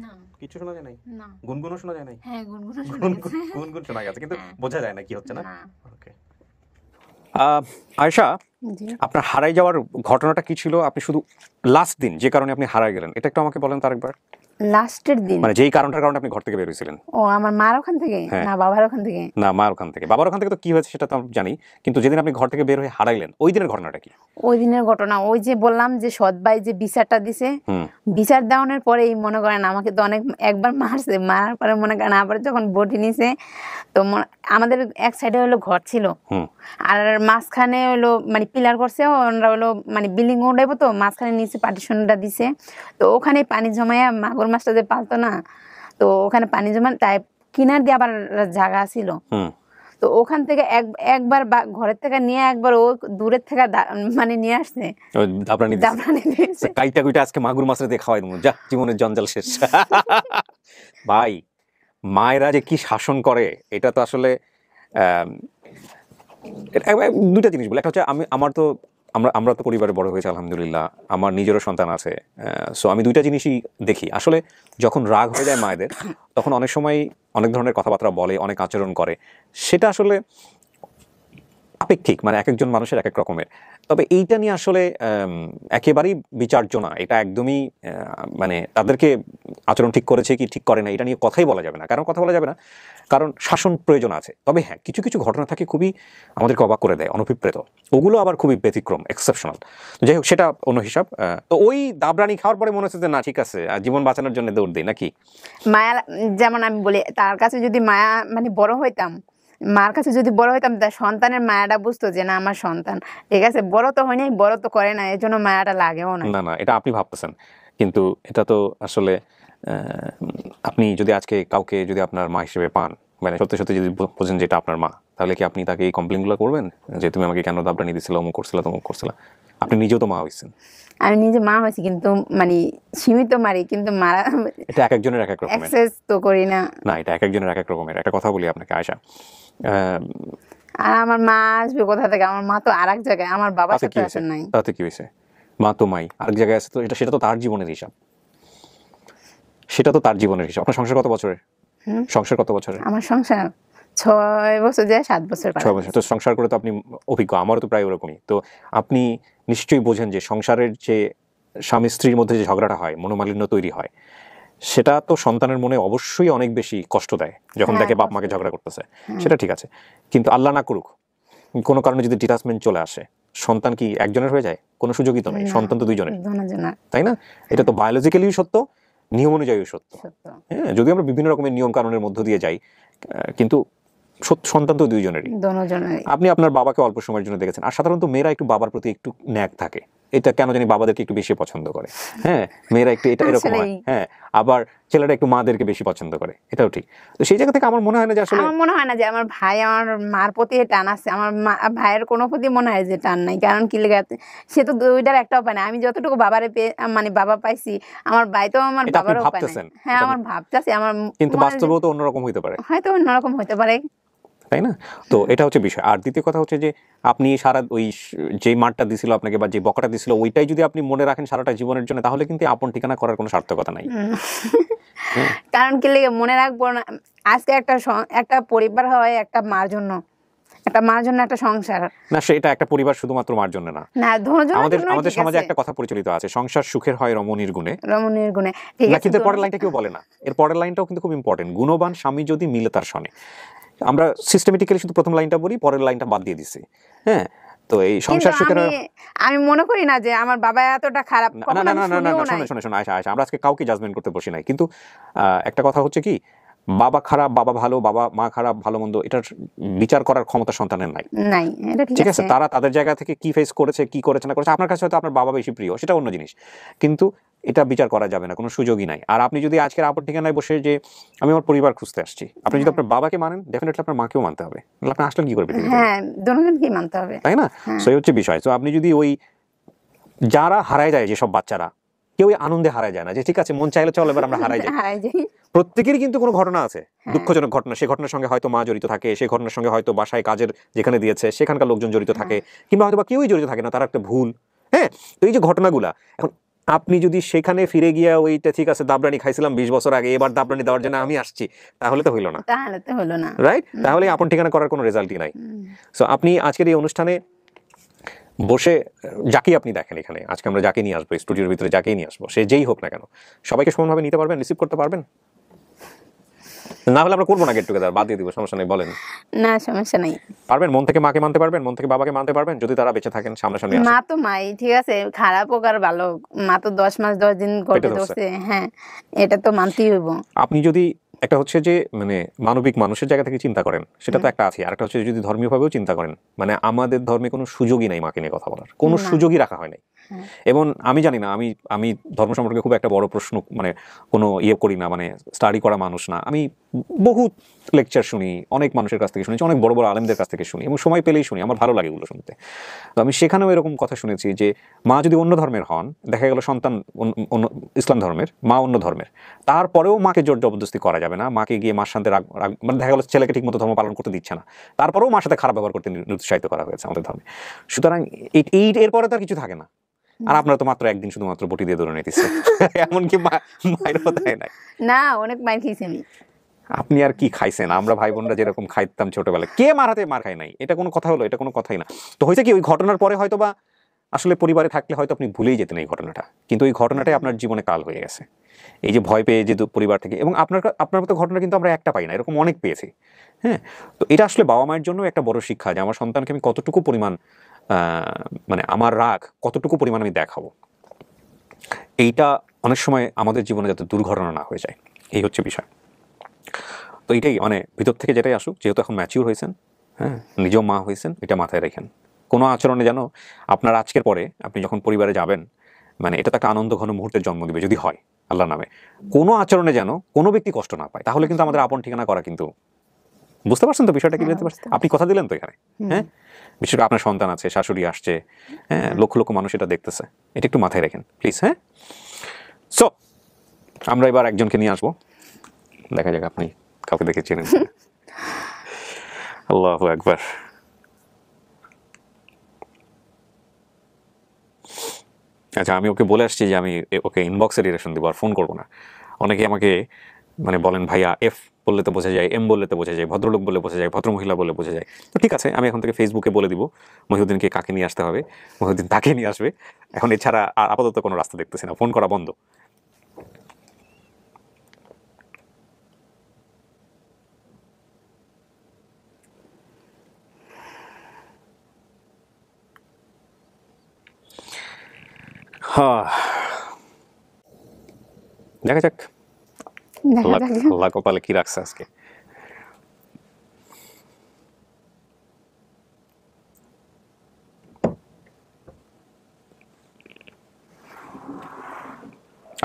না, কিছু শোনা যায় নাই? না। গুনগুনও শোনা যায় নাই? হ্যাঁ, গুনগুন শোনা গেছে, কিন্তু বোঝা যায় না কি হচ্ছে না। ওকে, আয়েশা, আপনার হারাই যাওয়ার ঘটনাটা কি ছিল? আপনি শুধু লাস্ট দিন যে কারণে আপনি হারাই গেলেন, এটা একটু আমাকে বলেন তার একবার। লাস্টের দিন মানে যেই কারণটার কারণে আপনি ঘর থেকে বের হয়েছিলেন? ও আমার মার ওখান থেকে না বাবার ওখান থেকে? না, মার ওখান থেকে। বাবার ওখান থেকে তো কি হয়েছে সেটা তো আমি জানি, কিন্তু যেদিন আপনি ঘর থেকে বের হয়ে হারাইলেন ওই দিনের ঘটনাটা কি? ওই দিনের ঘটনা ওই যে বললাম যে সৎ ভাই যে বিচারটা দিছে, বিচার দেওয়ানোর পরেই মনে করেন আমাকে তো অনেক একবার মারছে, মারার পরে মনে করেন আবার যখন বটি নিছে তো আমাদের এক সাইডে হলো ঘর ছিল আর মাঝখানে হলো মানে পিলার করছে, ওনারা হলো মানে বিল্ডিং উঠাইবো তো মাঝখানে নিচে পার্টিশনটা দিছে, তো ওখানে পানি জমায়া মাগুর মাছটা যে পালতো না, তো ওখানে পানি জমা তাই কিনার দিয়ে আবার জায়গা ছিল, তো ওখান থেকে একবার ঘরের থেকে নিয়ে একবার ও দূরের থেকে মানে নিয়ে আসছে কাইটা কুইটা আজকে মাগুর মাছটা দিয়ে খাওয়াই দেবো, যা জীবনের জঞ্জাল শেষ। ভাই মায়েরা যে কি শাসন করে এটা তো আসলে দুইটা জিনিস বলে, একটা হচ্ছে আমার তো আমরা তো পরিবারে বড় হয়েছে আলহামদুলিল্লাহ, আমার নিজেরও সন্তান আছে, সো আমি দুইটা জিনিসই দেখি। আসলে যখন রাগ হয়ে যায় মায়েদের তখন অনেক সময় অনেক ধরনের কথাবার্তা বলে, অনেক আচরণ করে, সেটা আসলে আপেক্ষিক, মানে এক একজন মানুষের এক এক রকমের। তবে এইটা নিয়ে আসলে একেবারেই বিচার্য না, এটা একদমই মানে তাদেরকে আচরণ ঠিক করেছে কি ঠিক করে না এটা নিয়ে কথাই বলা যাবে না, কারণ কথা বলা যাবে না, কারণ শাসন প্রয়োজন আছে। তবে হ্যাঁ, কিছু কিছু ঘটনা থাকে খুবই আমাদেরকে অবাক করে দেয়, অনভিপ্রেত, ওগুলো আবার খুবই ব্যতিক্রম, এক্সেপশনাল। যাই হোক, সেটা অন্য হিসাব। তো ওই দাবরানি খাওয়ার পরে মনে হচ্ছে যে না ঠিক আছে, জীবন বাঁচানোর জন্য দৌড় দিই নাকি? মায়া, যেমন আমি বলি তার কাছে যদি মায়া মানে বড় হইতাম, মার কাছে যদি বড় হইতাম তার সন্তানের মায়াটা বুঝতো যে না আমার সন্তান, ঠিক আছে, বড় তো হয় নাই, বড় তো করে না, এর জন্য মায়াটা লাগেও না। না না, এটা আপনি ভাবতেছেন, কিন্তু এটা তো আসলে আপনি যদি আজকে কাউকে যদি আপনার মা হিসেবে পান, মানে সত্যি সত্যি যদি বোঝেন যে এটা আপনার মা, তাহলে কি আপনি তাকে এই কমপ্লেনগুলো করবেন যে তুমি আমাকে কেন দাবরানি দিয়েছিল, অমুক করছিল তমুক করছিল? আপনি নিজেও তো মা হয়েছেন। আমি নিজে মা হয়েছি কিন্তু মানে সীমিত মারি, কিন্তু মারা এটা এক একজনের এক এক রকমের, এক্সেস তো করি না। না, এটা এক একজনের এক এক রকমের। একটা কথা বলি আপনাকে আয়েশা, আর আমার মা আসবে কোথা থেকে? আমার মা তো আরেক জায়গায়, আমার বাবার সাথে আছে নাই। তাতে কি হয়েছে? মা তো মাই আরেক জায়গায় আছে, তো সেটা তো তার জীবনের হিসাব, সেটা তো তার জীবনের হিসাব। আপনার সংসার কত বছরের? সংসার কত বছরের? আমার সংসার 6 বছর যায়, 7 বছর। 6 বছর। তো সংসার করে তো আপনি অভিজ্ঞ, আমারও তো প্রায় ওরকমই। তো আপনি নিশ্চয়ই বোঝেন যে সংসারের যে স্বামী স্ত্রীর মধ্যে যে ঝগড়াটা হয়, মনোমালিন্য তৈরি হয়, সেটা তো সন্তানের মনে অবশ্যই অনেক বেশি কষ্ট দেয় যখন দেখে বাপ মাকে ঝগড়া করতেছে। সেটা ঠিক আছে, কিন্তু আল্লাহ না করুক কোনো কারণে যদি ডিটাচমেন্ট চলে আসে, সন্তান কি একজনের হয়ে যায়? কোনো সুযোগই তো নেই, সন্তান তো দুইজনের, তাই না? এটা তো বায়োলজিক্যালিও সত্য, নিয়ম অনুযায়ীও সত্য। হ্যাঁ, যদি আমরা বিভিন্ন রকমের নিয়ম কানুনের মধ্য দিয়ে যাই, কিন্তু সন্তান তো দুইজনেরই। আপনি আপনার বাবাকে অল্প সময়ের জন্য দেখেছেন, আর সাধারণত মেয়েরা একটু বাবার প্রতি একটু ন্যাক থাকে, এটা কেন জানি বাবাদেরকে একটু বেশি পছন্দ করে। হ্যাঁ, মেয়েরা একটু এটা এরকম হয়। হ্যাঁ, আবার ছেলেরা একটু মাদেরকে বেশি পছন্দ করে, এটাও ঠিক। তো সেই জায়গা থেকে আমার মনে হয় না যে আসলে, আমার মনে হয় না যে আমার ভাই আমার মার প্রতি টান আছে, আমার ভাইয়ের কোনো প্রতি মনে হয় যে টান নাই। কারণ কি লেগে, সে তো দুইটার একটাও পায় না। আমি যতটুকু বাবারে মানে বাবা পাইছি, আমার ভাই তো আমার বাবারও পায় না। হ্যাঁ, আমার ভাবতেছি, আমার কিন্তু বাস্তবেও তো অন্যরকম হইতে পারে, হয়তো অন্যরকম হইতে পারে, তাই না? তো এটা হচ্ছে বিষয়। আর দ্বিতীয় কথা হচ্ছে যে আপনি সারা ওই যে মারটা দিছিল আপনাকে বা যে বকাটা দিছিল ওইটাই যদি আপনি মনে রাখেন সারাটা জীবনের জন্য, তাহলে কিন্তু আপন ঠিকানা করার কোনো সার্থকতা নাই। কারণ কি লেগে মনে রাখবো না, আজকে একটা পরিবার হয় একটা মার জন্য, একটা মার জন্য একটা সংসার না, সেটা একটা পরিবার শুধুমাত্র মার জন্য না। আমাদের সমাজে একটা কথা প্রচলিত আছে, সংসার সুখের হয় রমণীর গুণে। রমণীর গুণে, ঠিক আছে, কিন্তু পরের লাইনটা কেউ বলে না। এর পরের লাইনটাও কিন্তু খুব ইম্পর্টেন্ট, গুণবান স্বামী যদি মিলে তার সনে। আমরা সিস্টেমেটিক্যালি শুধু প্রথম লাইনটা বলি, পরের লাইনটা বাদ দিয়ে দিছি। হ্যাঁ, তো এই সংসার সুখের, আমি মনে করি না যে আমার বাবা এতটা খারাপ। না না না না, শোনো আয়শা, আমরা আজকে কাউকে জাজমেন্ট করতে বসি নাই, কিন্তু একটা কথা হচ্ছে কি, বাবা খারাপ বাবা ভালো, বাবা মা খারাপ ভালো মন্দ, এটার বিচার করার ক্ষমতা সন্তানের নাই। ঠিক আছে, তারা তাদের জায়গা থেকে কি ফেস করেছে, কি করেছে না করেছে, আপনার কাছে হয়তো আপনার বাবা বেশি প্রিয়, সেটা অন্য জিনিস, কিন্তু এটা বিচার করা যাবে না, কোনো সুযোগই নাই। আর আপনি যদি আজকের আপন ঠিকানায় বসে যে আমি আমার পরিবার খুঁজতে আসছি, আপনি যদি আপনার বাবাকে মানেন, ডেফিনেটলি আপনার মাকেও মানতে হবে, আপনি আসলেন কি করবে? হ্যাঁ, দুজনকেই মানতে হবে, তাই না? সো এই হচ্ছে বিষয়। তো আপনি যদি ওই যারা হারায় যায়, যেসব বাচ্চারা, কেউ আনন্দে হারায় যায় না যে ঠিক আছে মন চাইলে চল এবার আমরা হারাই যাই। প্রত্যেকেরই কিন্তু কোনো ঘটনা আছে, দুঃখজনক ঘটনা, সেই ঘটনার সঙ্গে হয়তো মা জড়িত থাকে, সেই ঘটনার সঙ্গে হয়তো বাসায় কাজের যেখানে দিয়েছে সেখানকার লোকজন জড়িত থাকে, কিংবা হয়তো বা কেউই জড়িত থাকে না, তার একটা ভুল। হ্যাঁ, তো এই যে ঘটনাগুলা, এখন আপনি যদি সেখানে ফিরে গিয়ে ওইটা ঠিক আছে দাবরানি খাইছিলাম 20 বছর আগে, এবার দাবরানি দেওয়ার জন্য আমি আসছি, তাহলে তো হইলো না, রাইট? তাহলে আপন ঠিকানা করার কোনো রেজাল্টই নাই। সো আপনি আজকের এই অনুষ্ঠানে বসে যাকেই আপনি দেখেন এখানে, আজকে আমরা যাকে নিয়ে আসবো স্টুডিওর ভিতরে, যাকেই নিয়ে আসবো, সে যেই হোক না কেন, সবাইকে সমানভাবে নিতে পারবেন, রিসিভ করতে পারবেন? না হলে আমরা করবো না গেট টুগেদার, বাদ দিয়ে দিব, সমস্যা নেই, বলেন। না সমস্যা নাই। পারবেন? মন থেকে মাকে মানতে পারবেন? মন থেকে বাবাকে মানতে পারবেন যদি তারা বেঁচে থাকেন, সামনাসামনি আসেন? মা তো মাই, ঠিক আছে, খারাপ হোক আর ভালো, মা তো 10 মাস 10 দিন গর্ভে ধরছে, হ্যাঁ এটা তো মানতেই হইব। আপনি যদি একটা হচ্ছে যে মানে মানবিক মানুষের জায়গা থেকে চিন্তা করেন, সেটা তো একটা আছে, আর একটা হচ্ছে যদি ধর্মীয়ভাবেও চিন্তা করেন, মানে আমাদের ধর্মে কোনো সুযোগই নাই মাকে নিয়ে কথা বলার, কোনো সুযোগই রাখা হয় নাই। এবং আমি জানি না, আমি ধর্ম সম্পর্কে খুব একটা বড় প্রশ্ন মানে কোনো ইয়ে করি না, মানে স্টাডি করা মানুষ না আমি। বহুত লেকচার শুনি, অনেক মানুষের কাছ থেকে শুনেছি, অনেক বড় বড় আলেমদের কাছ থেকে শুনি, এবং সময় পেলেই শুনি, আমার ভালো লাগে এগুলো শুনতে। তো আমি সেখানেও এরকম কথা শুনেছি যে মা যদি অন্য ধর্মের হন, দেখা গেল সন্তান অন্য ইসলাম ধর্মের, মা অন্য ধর্মের, তারপরেও মাকে জোর জবরদস্তি করা যাবে না, মাকে গিয়ে মার সাথে মানে দেখা গেল ছেলেকে ঠিক মতো ধর্ম পালন করতে দিচ্ছে না, তারপরেও মার সাথে খারাপ ব্যবহার করতে নিরুৎসাহিত করা হয়েছে আমাদের ধর্মে। সুতরাং এরপরে তো আর কিছু থাকে না। আর আপনারা তো মাত্র একদিন শুধুমাত্র বটি দিয়ে ধরে নিতেছে, এমনকি মায়েরও দেয় নাই। না, অনেক মার খেয়েছি আমি। আপনি আর কি খাইছেন? আমরা ভাই বোনরা যেরকম খাইতাম ছোটবেলায়, কে মার হাতে মার খায় নাই? এটা কোনো কথা হলো? এটা কোনো কথাই না। তো হয়েছে কি, ওই ঘটনার পরে হয়তো বা আসলে পরিবারে থাকলে হয়তো আপনি ভুলেই যেতেন এই ঘটনাটা, কিন্তু এই ঘটনাটাই আপনার জীবনে কাল হয়ে গেছে। এই যে ভয় পেয়ে যে পরিবার থেকে, এবং আপনার মতো ঘটনা কিন্তু আমরা একটা পাই না, এরকম অনেক পেয়েছি। হ্যাঁ, তো এটা আসলে বাবা মায়ের জন্য একটা বড় শিক্ষা, যে আমার সন্তানকে আমি কতটুকু পরিমাণ মানে আমার রাগ কতটুকু পরিমাণ আমি দেখাবো। এইটা অনেক সময় আমাদের জীবনে যাতে দুর্ঘটনা না হয়ে যায়, এই হচ্ছে বিষয়। তো এইটাই মানে ভিতর থেকে যেটাই আসুক, যেহেতু এখন ম্যাচিউর হয়েছেন, হ্যাঁ নিজেও মা হয়েছেন, এটা মাথায় রাখেন। কোনো আচরণে যেন আপনার আজকের পরে আপনি যখন পরিবারে যাবেন, মানে এটা তো একটা আনন্দ ঘন মুহূর্তের জন্ম দিবে যদি হয় আল্লাহর নামে, কোনো আচরণে যেন কোনো ব্যক্তি কষ্ট না পায়, তাহলে কিন্তু আমাদের আপন ঠিকানা করা কিন্তু, বুঝতে পারছেন তো বিষয়টা কি? বুঝতে পারছেন? আপনি কথা দিলেন তো এখানে, হ্যাঁ বিশেষ করে আপনার সন্তান আছে, শাশুড়ি আসছে, হ্যাঁ লক্ষ লক্ষ মানুষ এটা দেখতেছে, এটা একটু মাথায় রাখেন প্লিজ। হ্যাঁ, সো আমরা এবার একজনকে নিয়ে আসবো, দেখা যাক আপনি কাউকে দেখে চেনেন। আল্লাহু আকবার। আচ্ছা, আমি ওকে বলে আসছি যে আমি ওকে ইনবক্সে ডিরেকশন দিব, আর ফোন করবো না। অনেকে আমাকে মানে বলেন ভাইয়া এফ বললে তো বোঝা যায়, এম বললে তো বোঝা যায়, ভদ্রলোক বলে বোঝা যায়, ভদ্রমহিলা বলে বোঝা যায়। তো ঠিক আছে, আমি এখন থেকে ফেসবুকে বলে দিব মহিউদ্দিনকে কাকে নিয়ে আসতে হবে, মহিউদ্দিন তাকে নিয়ে আসবে। এখন এছাড়া আপাতত কোনো রাস্তা দেখতেছি না, ফোন করা বন্ধ। দেখা যাক আল্লাহ কপালে কি রাখছে আজকে।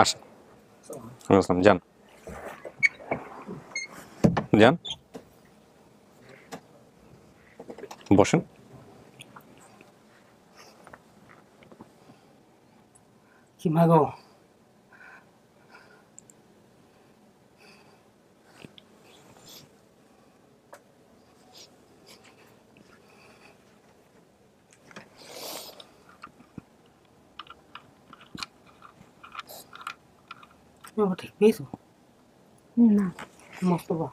আসেন, যান যান, বসেন। কি মাগো, ঠিক পেয়েছো না? মোস্তফা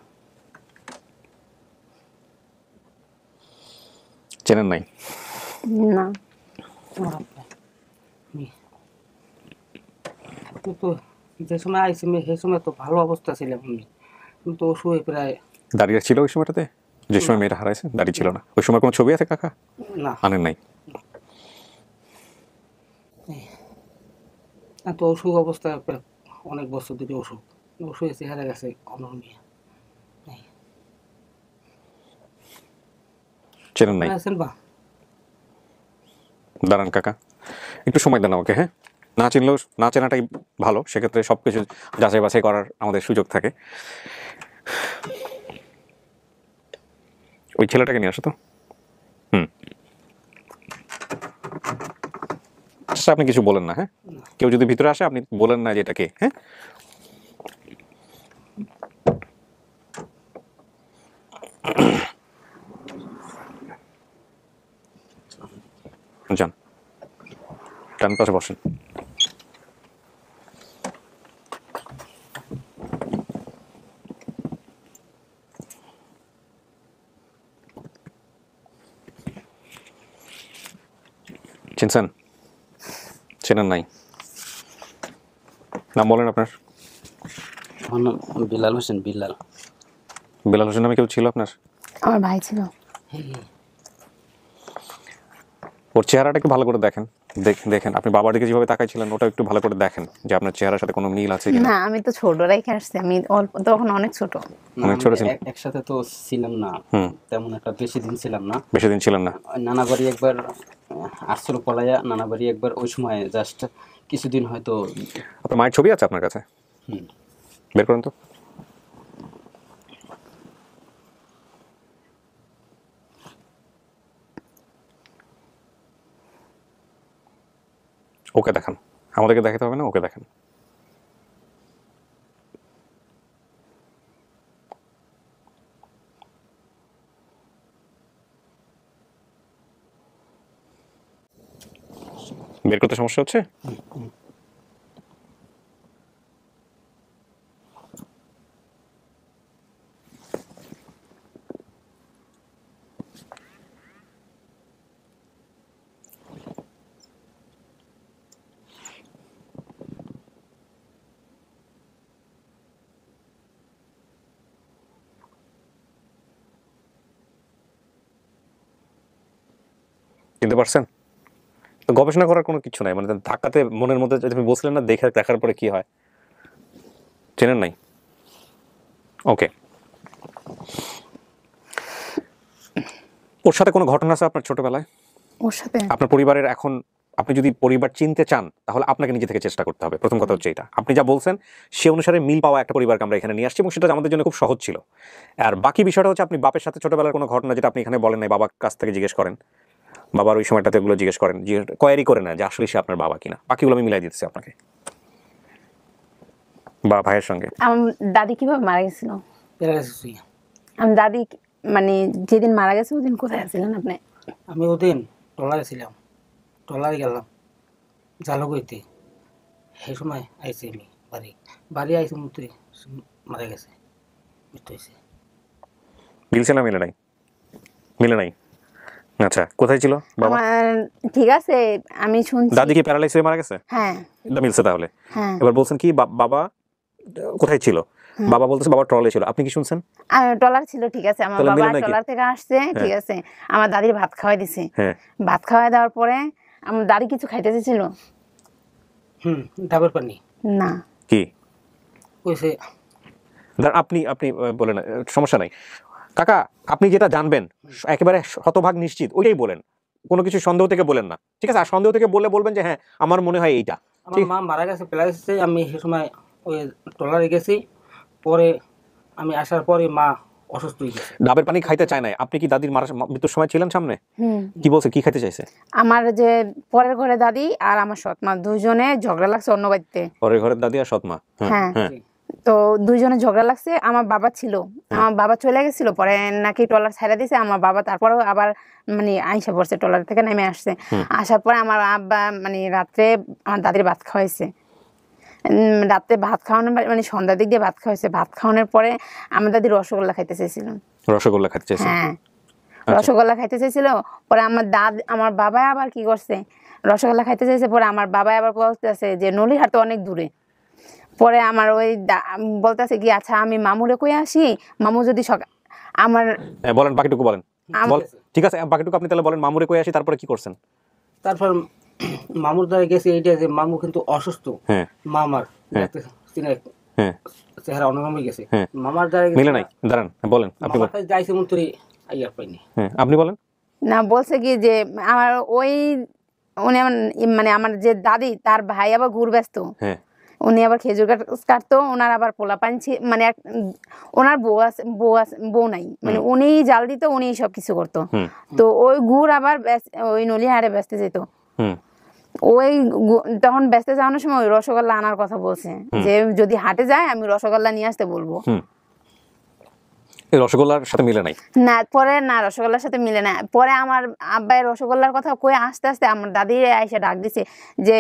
চেনেন নাই? না, তো যে সময় আইসি সেই সময় তো ভালো অবস্থা ছিলাম আমি, কিন্তু অসুখ প্রায় দাঁড়িয়ে ছিল ওই সময়টাতে, যে সময় মেয়েটা হারাইছে দাঁড়িয়ে ছিল না। ওই সময় কোনো ছবি আছে কাকা? না, আনেন নাই? তো অসুখ অবস্থা অনেক বছর ধরে অসুখ এসে হারা গেছে অনর্মিয়া। চেনেন নাই? দাঁড়ান কাকা, একটু সময় দেন আমাকে। হ্যাঁ, না চিনলেও না চেনাটাই ভালো, সেক্ষেত্রে সব কিছু যাচাই বাছাই করার আমাদের সুযোগ থাকে। ওই ছেলেটাকে নিয়ে আসো তো। আচ্ছা, আপনি কিছু বলেন না, হ্যাঁ কেউ যদি ভিতরে আসে আপনি বলেন না যে এটা কে। হ্যাঁ, যান, ডান পাশে বসেন। চিনছেন? চেনেন নাই? নাম বলেন আপনার। আমার নাম বিলাল হোসেন। বিলাল। বিলাল হোসেন নামে কেউ ছিল আপনার? আমার ভাই ছিল। ওর চেহারাটা একটু ভালো করে দেখেন, দেখেন আপনি বাবার দিকে যেভাবে তাকাইছিলেন ওটা একটু ভালো করে দেখেন যে আপনার চেহারার সাথে কোনো মিল আছে কিনা। না আমি তো ছোট রেখে আসছি, আমি অল্প, তখন অনেক ছোট। অনেক ছোট ছিলেন? একসাথে তো ছিলাম না, তেমন একটা বেশি দিন ছিলাম না। বেশি দিন ছিলেন না? নানা বাড়ি একবার আসছিল পলাইয়া, নানা বাড়ি একবার ওই সময় জাস্ট কিছুদিন হয়তো। আপনার মায়ের ছবি আছে আপনার কাছে? বের করেন তো। ওকে দেখান, আমাদেরকে দেখাতে হবে না, ওকে দেখান। বের করতে সমস্যা হচ্ছে? চিনতে পারছেন? তো গবেষণা করার কোনো কিছু নাই, মানে ধাক্কাতে মনের মধ্যে তুমি বলছিলেন না দেখার পরে কি হয়, চেনেন নাই? ওকে। ওর সাথে কোনো ঘটনা আছে আপনার ছোটবেলায়? ওর সাথে আপনার পরিবারের এখন, আপনি যদি পরিবার চিনতে চান তাহলে আপনাকে নিজে থেকে চেষ্টা করতে হবে। প্রথম কথা হচ্ছে এটা, আপনি যা বলছেন সে অনুসারে মিল পাওয়া একটা পরিবারকে আমরা এখানে নিয়ে আসছি এবং সেটা আমাদের জন্য খুব সহজ ছিল। আর বাকি বিষয়টা হচ্ছে আপনি বাপের সাথে ছোটবেলার কোনো ঘটনা যেটা আপনি এখানে বলেন নাই, বাবার কাছ থেকে জিজ্ঞেস করেন, বাবার ওই সময়টাতে এগুলো জিজ্ঞেস করেন, কোয়ারি করে না যে আসলে সে আপনার বাবা কিনা। বাকিগুলো আমি মিলাই দিতেছি আপনাকে বা ভাইয়ের সঙ্গে। আমার দাদি কিভাবে মারা গেছিল? আমি দাদি মানে যেদিন মারা গেছে ওদিন কোথায় আছিলেন আপনি? আমি ওদিন ট্রলারে ছিলাম, ট্রলারে গেলাম জালুগুড়িতে। সেই সময় আইছি আমি বাড়ি আইসি মূর্তি মারা গেছে, মৃত্যু হয়েছে। মিলছে না? মিলে নাই? মিলে নাই। আচ্ছা, কোথায় ছিল বাবা? ঠিক আছে, আমি শুনছি দাদি কি প্যারালাইজ হয়ে মারা গেছে? হ্যাঁ, এটা মিলছে তাহলে। হ্যাঁ। এবার বলছেন কি বাবা কোথায় ছিল? বাবা বলতেছে বাবা ট্রলে ছিল, আপনি কি শুনছেন? ট্রলার ছিল, ঠিক আছে। আমার বাবা ট্রলার থেকে আসছে, ঠিক আছে। আমার দাদির ভাত খাওয়াই দিছে। ভাত খাওয়াই দেওয়ার পরে আমার দাদি কিছু খাইতে চেয়েছিল। ডাবের পানি না কি কইছে? আপনি বলেন, সমস্যা নাই কাকা। আপনি যেটা জানবেন একেবারে শতভাগ নিশ্চিত ওইটাই বলেন, কোনো কিছু সন্দেহ থেকে বলেন না, ঠিক আছে? আর সন্দেহ থেকে বলবেন যে হ্যাঁ আমার মনে হয় এইটা। আমার মা মারা গেছে প্যারালাইসিসে, আমি সেই সময় ওই ট্রলারে গেছি। পরে আমি আসার পরে মা অসুস্থ হয়ে গেছে, ডাবের পানি খাইতে চায় না। আপনি কি দাদির মৃত্যুর সময় ছিলেন সামনে? কি বলছে, কি খাইতে চাইছে? আমার যে পরের ঘরে দাদি আর আমার সৎমা দুজনে ঝগড়া লাগছে অন্য বাড়িতে। পরের ঘরের দাদি আর সৎমা? হ্যাঁ। তো দুইজনে ঝগড়া লাগছে। আমার বাবা ছিল, আমার বাবা চলে গেছিল, পরে নাকি ট্রলার ছেড়ে দিছে। আমার বাবা তারপরেও আবার মানে আইসা পড়ছে, ট্রলার থেকে নেমে আসছে। আসার পরে আমার আব্বা মানে রাত্রে আমার দাদির ভাত খাওয়াইছে। রাত্রে ভাত খাওয়ানোর মানে সন্ধ্যার দিক দিয়ে ভাত খাওয়াইছে। ভাত খাওয়ানোর পরে আমার দাদি রসগোল্লা খাইতে চাইছিল। রসগোল্লা খাইতে চাইছে? হ্যাঁ, রসগোল্লা খাইতে চাইছিল। পরে আমার বাবা আবার কি করছে, রসগোল্লা খাইতে চাইছে। পরে আমার বাবা আবার বলতেছে যে নলিহাট তো অনেক দূরে। পরে আমার ওই বলতেছে কি আচ্ছা আমি মামুরে কই আসি, মামু যদি আমার বলেন বাকিটুকু বলেন। ঠিক আছে, বাকিটুকু আপনি তাহলে বলেন। মামুরে কই আসি, তারপরে কি করছেন? তারপর মামুর দ্বারা গেছি এইটা যে মামু কিন্তু অসুস্থ। মামার চেহারা অন্যরকম হয়ে গেছে। মামার দ্বারা মিলে নাই। দাঁড়ান, বলেন আপনি। যাইছে মন্ত্রী আইয়ার পাইনি। আপনি বলেন না। বলছে কি যে আমার ওই উনি মানে আমার যে দাদি তার ভাই আবার গুড় ব্যস্ত, উনি আবার খেজুর গাছ কাটতো। ওনার আবার পোলা পান মানে ওনার বউ নাই, মানে উনি জাল দিত, উনি সব কিছু করতো। তো ওই গুড় আবার ওই নলিহারে বেচতে যেত। ওই তখন বেচতে যাওয়ানোর সময় ওই রসগোল্লা আনার কথা বলছে যে যদি হাটে যায় আমি রসগোল্লা নিয়ে আসতে বলবো। রসগোল্লার সাথে মিলে নাই না। পরে না, রসগোল্লার সাথে মিলে না। পরে আমার আব্বাই রসগোল্লার কথা কয়ে আস্তে আস্তে আমার দাদি আইসা ডাক দিছে যে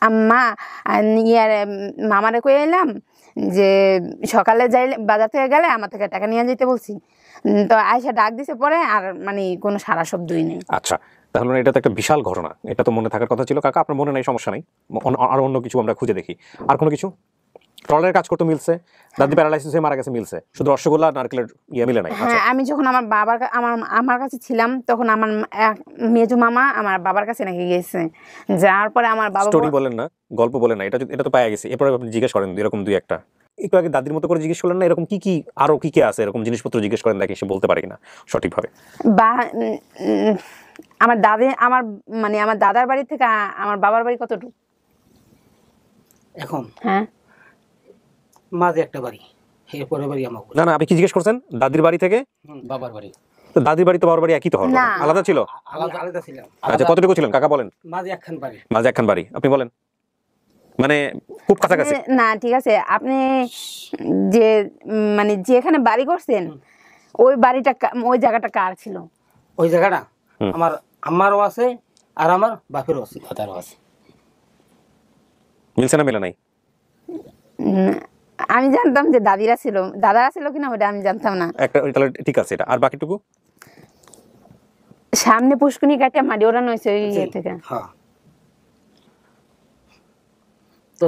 আম্মা মামারে কয়ে এলাম যে সকালে যাই বাজার থেকে গেলে আমার থেকে টাকা নিয়ে যেতে বলছি। তো আয়সা ডাক দিছে, পরে আর মানে কোনো সারা শব্দই নেই। আচ্ছা, তাহলে এটা তো একটা বিশাল ঘটনা, এটা তো মনে থাকার কথা ছিল। কাকা আপনার মনে নাই, সমস্যা নাই, আর অন্য কিছু আমরা খুঁজে দেখি। আর কোনো কিছু ট্রলারের কাজ করতে মিলছে, দাদি প্যারালাইসিস হয়ে মারা গেছে মিলছে, শুধু রসগোল্লা নারকেলের ইয়ে মিলে নাই। হ্যাঁ, আমি যখন আমার বাবার আমার কাছে ছিলাম তখন আমার মেজো মামা আমার বাবার কাছে নাকি গেছে, যাওয়ার পরে আমার বাবা স্টোরি বলেন না, গল্প বলেন না, এটা তো পাওয়া গেছে। এরপরে আপনি জিজ্ঞেস করেন এরকম দুই একটা, একটু আগে দাদির মতো করে জিজ্ঞেস করলেন না, এরকম কি কি আরো কি কি আছে এরকম জিনিসপত্র জিজ্ঞেস করেন, দেখি সে বলতে পারে কিনা সঠিকভাবে। বা আমার আমার দাদার বাড়ি থেকে আমার বাবার বাড়ি কতটুকু এখন হ্যাঁ মাঝে একটা বাড়ি, এরপরে বাড়ি আমার। না না, আপনি কি জিজ্ঞেস করছেন? দাদির বাড়ি থেকে বাবার বাড়ি। তো দাদির বাড়ি তো বাবার বাড়ি একই তো হওয়ার কথা, আলাদা ছিল? আলাদা ছিলাম। আচ্ছা, কতটুকু ছিলেন কাকা বলেন? মাঝে একখান বাড়ি। মাঝে একখান বাড়ি, আপনি বলেন। মানে খুব কাছাকাছি না? ঠিক আছে, আপনি যে যেখানে বাড়ি করছেন ওই বাড়িটা ওই জায়গাটা কার ছিল? ওই জায়গাটা আমার আমারও আছে আর আমার বাপেরও আছে, দাদারও আছে। মিলছে না মেলে নাই? আমি জানতাম যে দাদারা ছিল কিনা ওটা আমি জানতাম না। একটা তাহলে ঠিক আছে, এটা আর বাকিটুকু সামনে পুষ্কুনি কাটে মাটি ওড়ানো হয়েছে ওই ইয়ে থেকে। হ্যাঁ,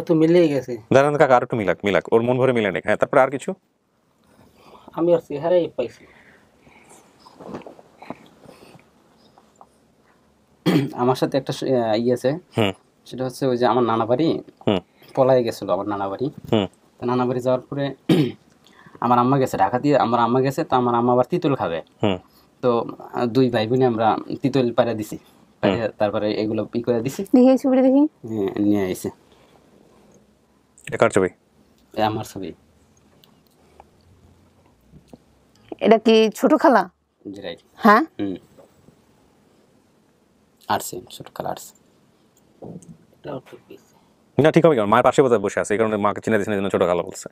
তো মিলেই গেছে। দাঁড়ান কাকা, আর একটু মিলাক, ওর মন ভরে মিলে নেই। হ্যাঁ, তারপরে আর কিছু? আমি আর চেহারাই পাইছি। আমার সাথে একটা ইয়ে আছে, সেটা হচ্ছে ওই যে আমার নানা বাড়ি পলাই গেছিল, আমার নানা বাড়ি। নানা বাড়ি যাওয়ার পরে আমার আম্মা গেছে ঢাকা দিয়ে, আমার আম্মা গেছে, তো আমার আম্মা আবার তিতুল খাবে। তো দুই ভাই বোনে আমরা তিতুল পাড়া দিছি, তারপরে এগুলো ই করে দিছি, দেখি ছবিটা দেখি। নিয়ে আইছে। কার ছবি? আমার ছবি। এটা কি ছোট খালা? জি রাইট। হ্যাঁ, আর্টস, ছোট খালা আর্টস। না ঠিক হবে, মায়ের পাশে বোধহয় বসে আছে, এই কারণে মাকে চিনে দিয়েছেন, জন্য ছোট খালা বলছে।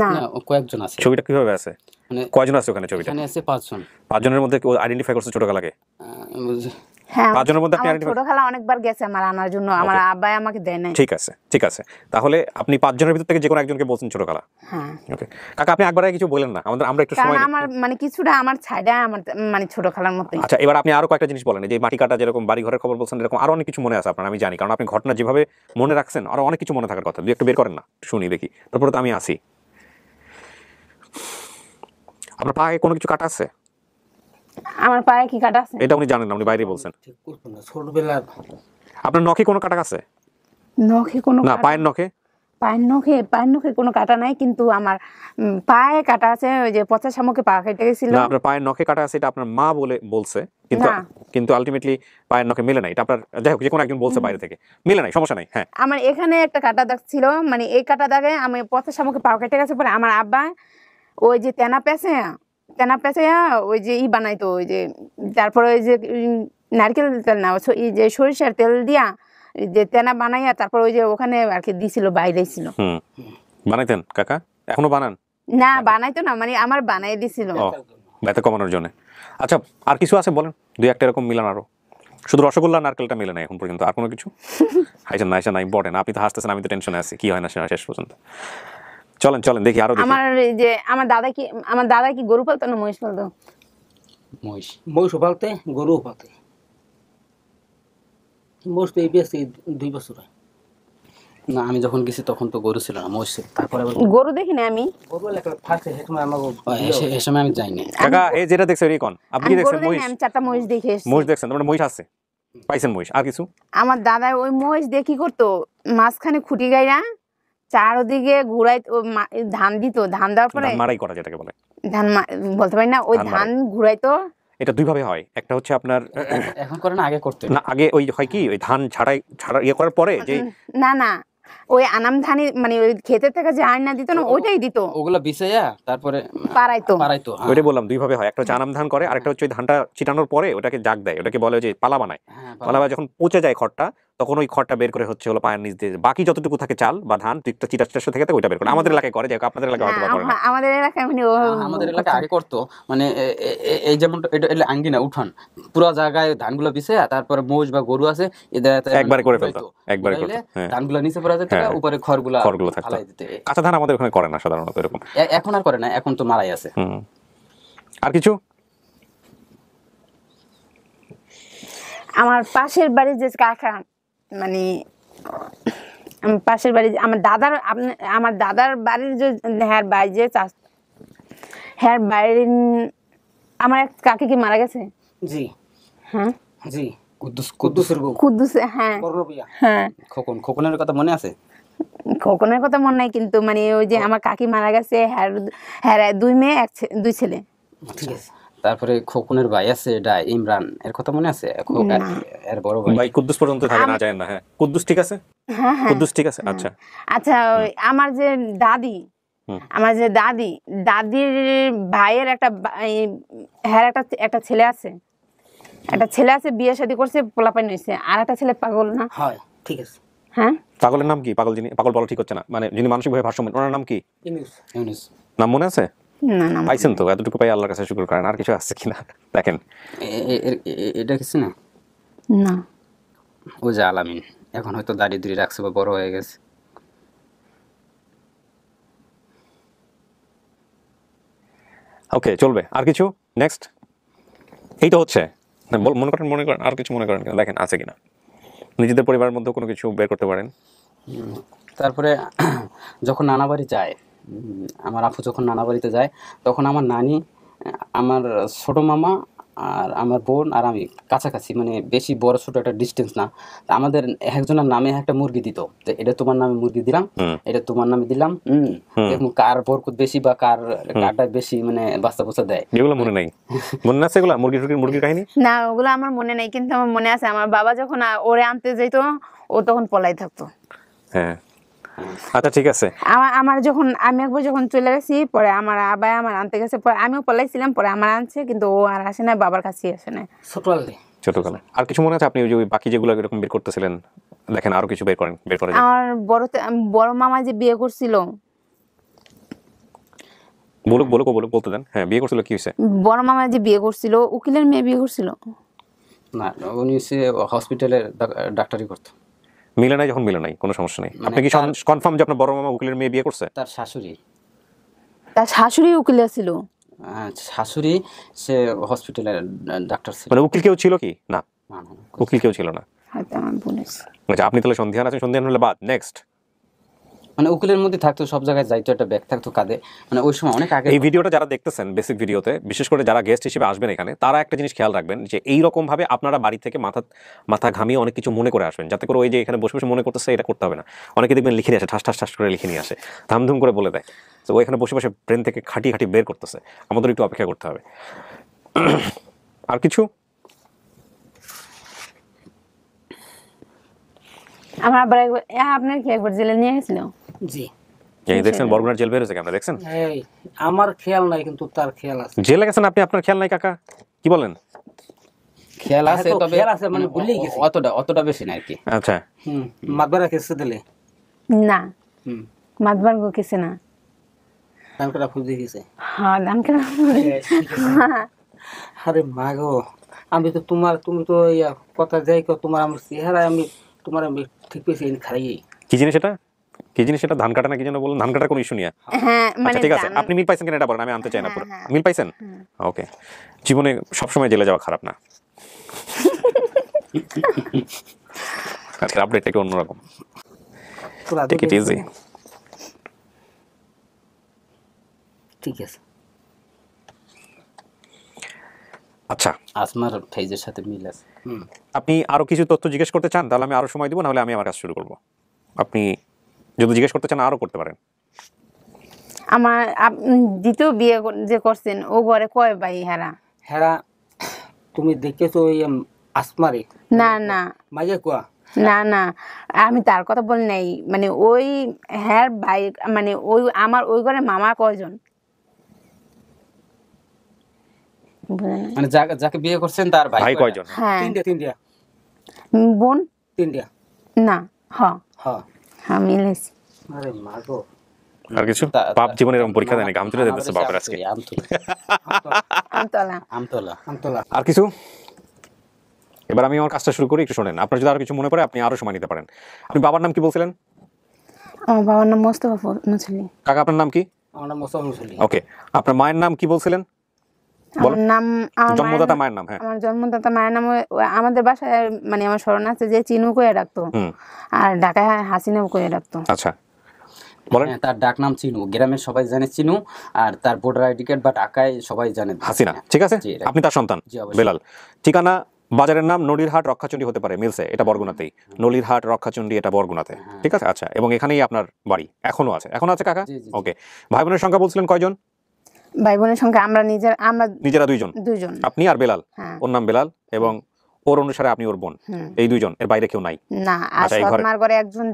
না, কয়েকজন আছে। ছবিটা কিভাবে আছে, মানে কয়জন আছে ওখানে? ছবিটা এখানে আছে 5 জন। 5 জনের মধ্যে আইডেন্টিফাই করছে ছোট খালাকে? হ্যাঁ, 5 জনের মধ্যে আপনি আমার ছোট খালা অনেকবার গেছে আমার আনার জন্য, আমার আব্বাই আমাকে দেয় নাই। ঠিক আছে, তাহলে আপনি 5 জনের ভিতর থেকে যে কোনো একজনকে বলছেন ছোট খালা। হ্যাঁ, ওকে কাকা, আপনি একবার কিছু বলেন না, আমরা একটু সময় নিই। আমার কিছুটা আমার ছাইডা আমার ছোট খালার মতো। আচ্ছা, এবার আপনি আরো কয়েকটা জিনিস বলেন, যে মাটি কাটা, যেরকম বাড়ি ঘরের খবর বলছেন, এরকম আরো অনেক কিছু মনে আছে আপনার, আমি জানি, কারণ আপনি ঘটনা যেভাবে মনে রাখছেন আরো অনেক কিছু মনে থাকার কথা। দুই একটু বের করেন না, শুনি দেখি, তারপরে তো আমি আসি। আপনার পায়ে কোনো কিছু কাটা আছে? আমার পায়ে কি কাটা আছে? এটা উনি জানেন না, উনি বাইরে বলছেন। ছোটবেলা আপনার নখে কোনো কাটা আছে? নখে কোনো না, পায়ের নখে? পায়ের নখে কোনো কাটা নাই, কিন্তু আমার পায়ে কাটা আছে, ওই যে পচা শামুকে পা কেটে গেছিল। না, আপনার পায়ের নখে কাটা আছে, এটা আপনার মা বলছে, কিন্তু আলটিমেটলি পায়ের নখে মিলে নাই। এটা আপনার, যাই হোক, যে কোনো একজন বলছে বাইরে থেকে, মিলে নাই, সমস্যা নাই। হ্যাঁ, আমার এখানে একটা কাটা দাগ ছিল, এই কাটা দাগে আমি পচা শামুকে পা কেটে গেছে। পরে আমার আব্বা ওই যে তেনা পেঁচে ওই যে বানাইতো, ওই যে তারপরে ওই যে নারকেল তেল না, এই যে সরিষার তেল দিয়া যে তেনা বানাইয়া তারপর ওই যে ওখানে আর কি দিছিল, বাইরে ছিল। বানাইতেন কাকা? এখনো বানান? না, বানাইতো না, আমার বানাই দিছিল ব্যথা কমানোর জন্য। আচ্ছা, আর কিছু আছে বলেন, দুই একটা এরকম মিলান আরো? শুধু রসগোল্লা নারকেলটা মিলে নাই এখন পর্যন্ত, আর কোনো কিছু? হাইছেন না ইম্পর্টেন্ট, আপনি তো হাসতেছেন, আমি তো টেনশনে আছি, কি হয় না শেষ পর্যন্ত। চলেন দেখি আরো। আমার দাদা কি গরু পালতো না মহিষ পালতো? মহিষ পালতে, গরু পালতে। মহিষ তো এই বেশি 2 বছর হয়। না, আমি যখন গেছি তখন তো গরু ছিল না, মহিষ ছিল। তারপরে গরু দেখিনি আমি। গরু লেখা ফাটে, এই সময় আমি যাইনি। কাকা, এই যেটা দেখছেন রিকন, আপনি কি দেখছেন? মহিষ? আমি 4টা মহিষ দেখে এসেছি। মহিষ দেখছেন? মানে মহিষ আছে, পাইছেন মহিষ? আর কিছু? আমার দাদা ওই মহিষ দিয়ে কি করতো, মাঝখানে খুঁটি গাইরা চারদিকে ঘুরাই ধান দিত, ধান দেওয়ার পরে মারাই করা, যেটাকে বলে ধান বলতে পারি না, ওই ধান ঘুরাইতো। এটা দুই ভাবে হয়, একটা হচ্ছে আপনার এখন করে না, আগে করতে না, আগে ওই হয় কি, ওই ধান ছাড়া ইয়ে করার পরে যে না ওই আনাম ধানি ওই ক্ষেতের থেকে যে আয়না দিত না, ওইটাই দিত, ওগুলা বিছাইয়া তারপরে পারাইতো। ওইটাই বললাম, দুই ভাবে হয়, একটা হচ্ছে আনাম ধান করে, আরেকটা হচ্ছে ওই ধানটা ছিটানোর পরে ওটাকে জাগ দেয়, ওটাকে বলে যে পালা বানায়। পালা যখন পচে যায় খড়টা, তখন ওই খড়টা বের করে হচ্ছে হলো পায়ের নিচ দিয়ে, বাকি যতটুকু থাকে চাল বা ধান চিটা থেকে ওইটা বের করে। আমাদের এলাকায় করে, যাই হোক আপনাদের এলাকায় হয়তো করে না। আমাদের এলাকায় আমাদের এলাকায় আগে করতো, মানে এই যেমন এটা আঙ্গিনা উঠান, পুরো জায়গায় ধানগুলো বিছাইয়া তারপরে মহিষ বা গরু আছে একবারে করে ফেলতো, একবারে করতো। ধানগুলো নিচে পড়া যেত, উপরে খড়গুলো থাকতো। কাঁচা ধান আমাদের ওখানে করে না সাধারণত এরকম, এখন আর করে না, এখন তো মারাই আছে। আর কিছু? আমার পাশের বাড়ির যে কাকা মানে আমার পাশের বাড়ি আমার দাদার বাড়ির যে হ্যার বাড়ি যে হ্যার বাড়ির আমার এক কাকি কি মারা গেছে জি হ্যাঁ জি কুদ্দুসের বউ কুদ্দুস হ্যাঁ হ্যাঁ খোকনের কথা মনে আছে? খোকনের কথা মনে নাই কিন্তু মানে ওই যে আমার কাকি মারা গেছে হ্যাঁ হ্যাঁ 2 মেয়ে 2 ছেলে। ঠিক আছে। তারপরে খোকনের ভাই আছে এটা ইমরান, এর কথা মনে আছে? এর বড় ভাই কুদ্দুস পর্যন্ত থাকে না যায় না। হ্যাঁ কুদ্দুস ঠিক আছে, কুদ্দুস ঠিক আছে। আচ্ছা আচ্ছা আমার যে দাদির ভাইয়ের একটা ছেলে আছে, বিয়ে শাদী করছে, পোলাপাইন হইছে, আর একটা ছেলে পাগল না হয়। ঠিক আছে। হ্যাঁ পাগলের নাম কি? পাগল বলা ঠিক হচ্ছে না, মানে যিনি মানসিকভাবে ভারসাম্য, ওনার নাম কি? ইউনুস। নাম মনে আছে? না পাইছেন তো? এতটুকু পাই আল্লাহর কাছে শুকর করেন। আর কিছু আছে কিনা দেখেন। এটা কিছু না, ও যে আলামিন এখন হয়তো দাড়ি রাখছে বা বড় হয়ে গেছে। ওকে চলবে। আর কিছু নেক্সট? এই তো হচ্ছে মনে করেন আর কিছু মনে করেন কিনা দেখেন আছে কিনা, নিজেদের পরিবারের মধ্যে কোনো কিছু বের করতে পারেন। তারপরে যখন নানা বাড়ি যায়, আমার আপু যখন নানা বাড়িতে যায় তখন আমার নানি, আমার ছোট মামা আর আমার বোন আর আমি কাছাকাছি, মানে বেশি বড় ছোট একটা ডিস্টেন্স না। আমাদের একজনের নামে একটা মুরগি দিত, এটা তোমার নামে মুরগি দিলাম, এটা তোমার নামে দিলাম। কার বরকত বেশি বা কারটা বেশি মানে বাচ্চা দেয়, এগুলো মনে নাই? মনে আছে এগুলো মুরগির কাহিনী? না ওগুলো আমার মনে নাই, কিন্তু আমার মনে আছে আমার বাবা যখন ওরে আনতে যাইতো ও তখন পলাই থাকতো। হ্যাঁ আচ্ছা ঠিক আছে। আমি একবার যখন চলে গেছি, পরে আমার আব্বা আমার আনতে গেছে, পরে আমিও পলাইছিলাম, পরে আমার আনছে, কিন্তু ও আর আসে না, বাবার কাছেই আসে না। ছোটকালে আর কিছু মনে আছে? আপনি ওই যে বাকি যেগুলো এরকম বের করতেছিলেন, দেখেন আরো কিছু বের করে। আমার বড় মামা যে বিয়ে করছিল, বলতে দেন। হ্যাঁ বিয়ে করছিল, কি হয়েছে? বড় মামা যে বিয়ে করছিল, উকিলের মেয়ে বিয়ে করছিল না, উনি হসপিটালে ডাক্তারি করতো। মিলে নাই? যখন মিলে নাই কোনো সমস্যা নেই। আপনি কি কনফার্ম যে আপনার বড় মামা উকিলের মেয়ে বিয়ে করছে? তার শাশুড়ি উকিল ছিল। শাশুড়ি সে হসপিটালের ডাক্তার ছিল। মানে উকিল কেউ ছিল কি? না উকিল কেউ ছিল না। আচ্ছা আপনি তাহলে সন্ধিহান আছেন। সন্ধিহান হলে বাদ নেক্সট, মানে উকিলের মধ্যে থাকতো, সব জায়গায় যাইতো, একটা ব্যাগ থাকতো কাঁধে। মানে ওই সময় অনেক আগে। এই ভিডিওটা যারা দেখতেছেন বেসিক ভিডিওতে, বিশেষ করে যারা গেস্ট হিসেবে আসবেন এখানে, তারা একটা জিনিস খেয়াল রাখবেন যে এইরকম ভাবে আপনারা বাড়ি থেকে মাথা ঘামিয়ে অনেক কিছু মনে করে আসবেন, যাতে করে ওই যে এখানে বসে বসে মনে করতেছে এটা করতে হবে না। অনেকে দেখবেন লিখে নিয়ে আসে, ঠাস করে লিখে নিয়ে আসে, ধামধুম করে বলে দেয়। তো ও এখানে বসে বসে ব্রেন থেকে খাটি বের করতেছে। আমাদের একটু অপেক্ষা করতে হবে। আর কিছু? আমার আবার আপনার কি একবার জেলে নিয়ে গেছিল? জি এই দেখছেন বরগুনার জেল বের হয়েছে কেমন দেখছেন? আমার খেয়াল নাই, কিন্তু তার খেয়াল আছে। জেলে গেছেন আপনি, আপনার খেয়াল নাই কাকা? কি বলেন? খেয়াল আছে, তবে খেয়াল আছে মানে ভুলেই গেছি, অতটা বেশি না আর কি। আচ্ছা মাতবারা কেসে দিলে না, মাতবার গো কেসে না, দানকাটা ফুল গেছে। হ্যাঁ দানকাটা। আরে মা গো, তুমি তো কথা যাই তোমার আমার চেহারা, আমি ঠিক পেয়েছি খারাই। কি জিনিস এটা? ধান কাটা না কি যেন বললেন? ধান কাটার কোনো ইস্যু নিয়ে? হ্যাঁ মানে ঠিক আছে। আপনি মিল পাইছেন কিনা এটা বলেন, আমি আনতে চাই না পুরো। মিল পাইছেন? ওকে। জীবনে সবসময় জেলে যাওয়া খারাপ না। আজকের আপডেটটা একটু অন্যরকম। Take it easy. ঠিক আছে। আচ্ছা আসমার ফেজের সাথে মিল আছে। আপনি আরো কিছু তথ্য জিজ্ঞেস করতে চান তাহলে আমি আরো সময় দিব, নাহলে আমি আমার কাজ শুরু করব। আপনি যদি জিজ্ঞেস করতে চান আরো করতে পারেন। আমার দ্বিতীয় বিয়ে যে করছেন ও ঘরে কয় ভাই? হেরা তুমি দেখেছো ওই আসমারে? না মাইয়া কোয়া? না আমি তার কথা বলি নাই, মানে ওই হ্যার ভাই, মানে ওই আমার ওই ঘরে মামা কয়জন? মানে যাকে বিয়ে করছেন তার ভাই কয়জন? হ্যাঁ তিনটা। বোন? তিনটা না। হ্যাঁ মিলেছে। আরে মা গো। আর কিছু? বাপ জীবনে এরকম পরীক্ষা দেয়নি, ঘাম তুলে দিতেছে বাপের আজকে। আমতলা। আর কিছু? এবার আমি আমার কাজটা শুরু করি, একটু শোনেন। আপনার যদি আরো কিছু মনে পড়ে আপনি আরো সময় নিতে পারেন। আপনি বাবার নাম কি বলছিলেন? আমার বাবার নাম মোস্তফা মুছলি। কাকা আপনার নাম কি? আমার নাম মোস্তফা মুছলি। ওকে। আপনার মায়ের নাম কি বলছিলেন? আমার নাম জন্মদাতা মায়ের নাম। হ্যাঁ, আমার জন্মদাতা মায়ের নাম আমাদের বাসায় মানে আমার স্মরণ আছে যে চিনু কয়ে রাখতো, আর ঢাকায় হাসিনা কয়ে রাখতো। আচ্ছা বলেন। তার ডাক নাম চিনু, গ্রামের সবাই জানে চিনু, আর তার ভোটার আইডি কার্ড বা ঢাকায় সবাই জানে হাসিনা। ঠিক আছে, আপনি তার সন্তান বেলাল। ঠিকানা বাজারের নাম নলিরহাট রক্ষাচণ্ডী হতে পারে, মিলছে, এটা বরগুনাতেই। নলিরহাট রক্ষাচণ্ডী, এটা বরগুনাতে। ঠিক আছে, আচ্ছা। এবং এখানেই আপনার বাড়ি এখনো আছে কাকা? ওকে। ভাই বোনের সংখ্যা বলছিলেন কয়জন? ভাই বোনের সংখ্যা আমরা নিজেরা দুইজন, আপনি আর বেলাল। ওর নাম বেলাল এবং ওর অনুসারে আপনি ওর বোন, এই দুইজন, এর বাইরে কেউ নাই না। আর সৎমার ঘরে একজন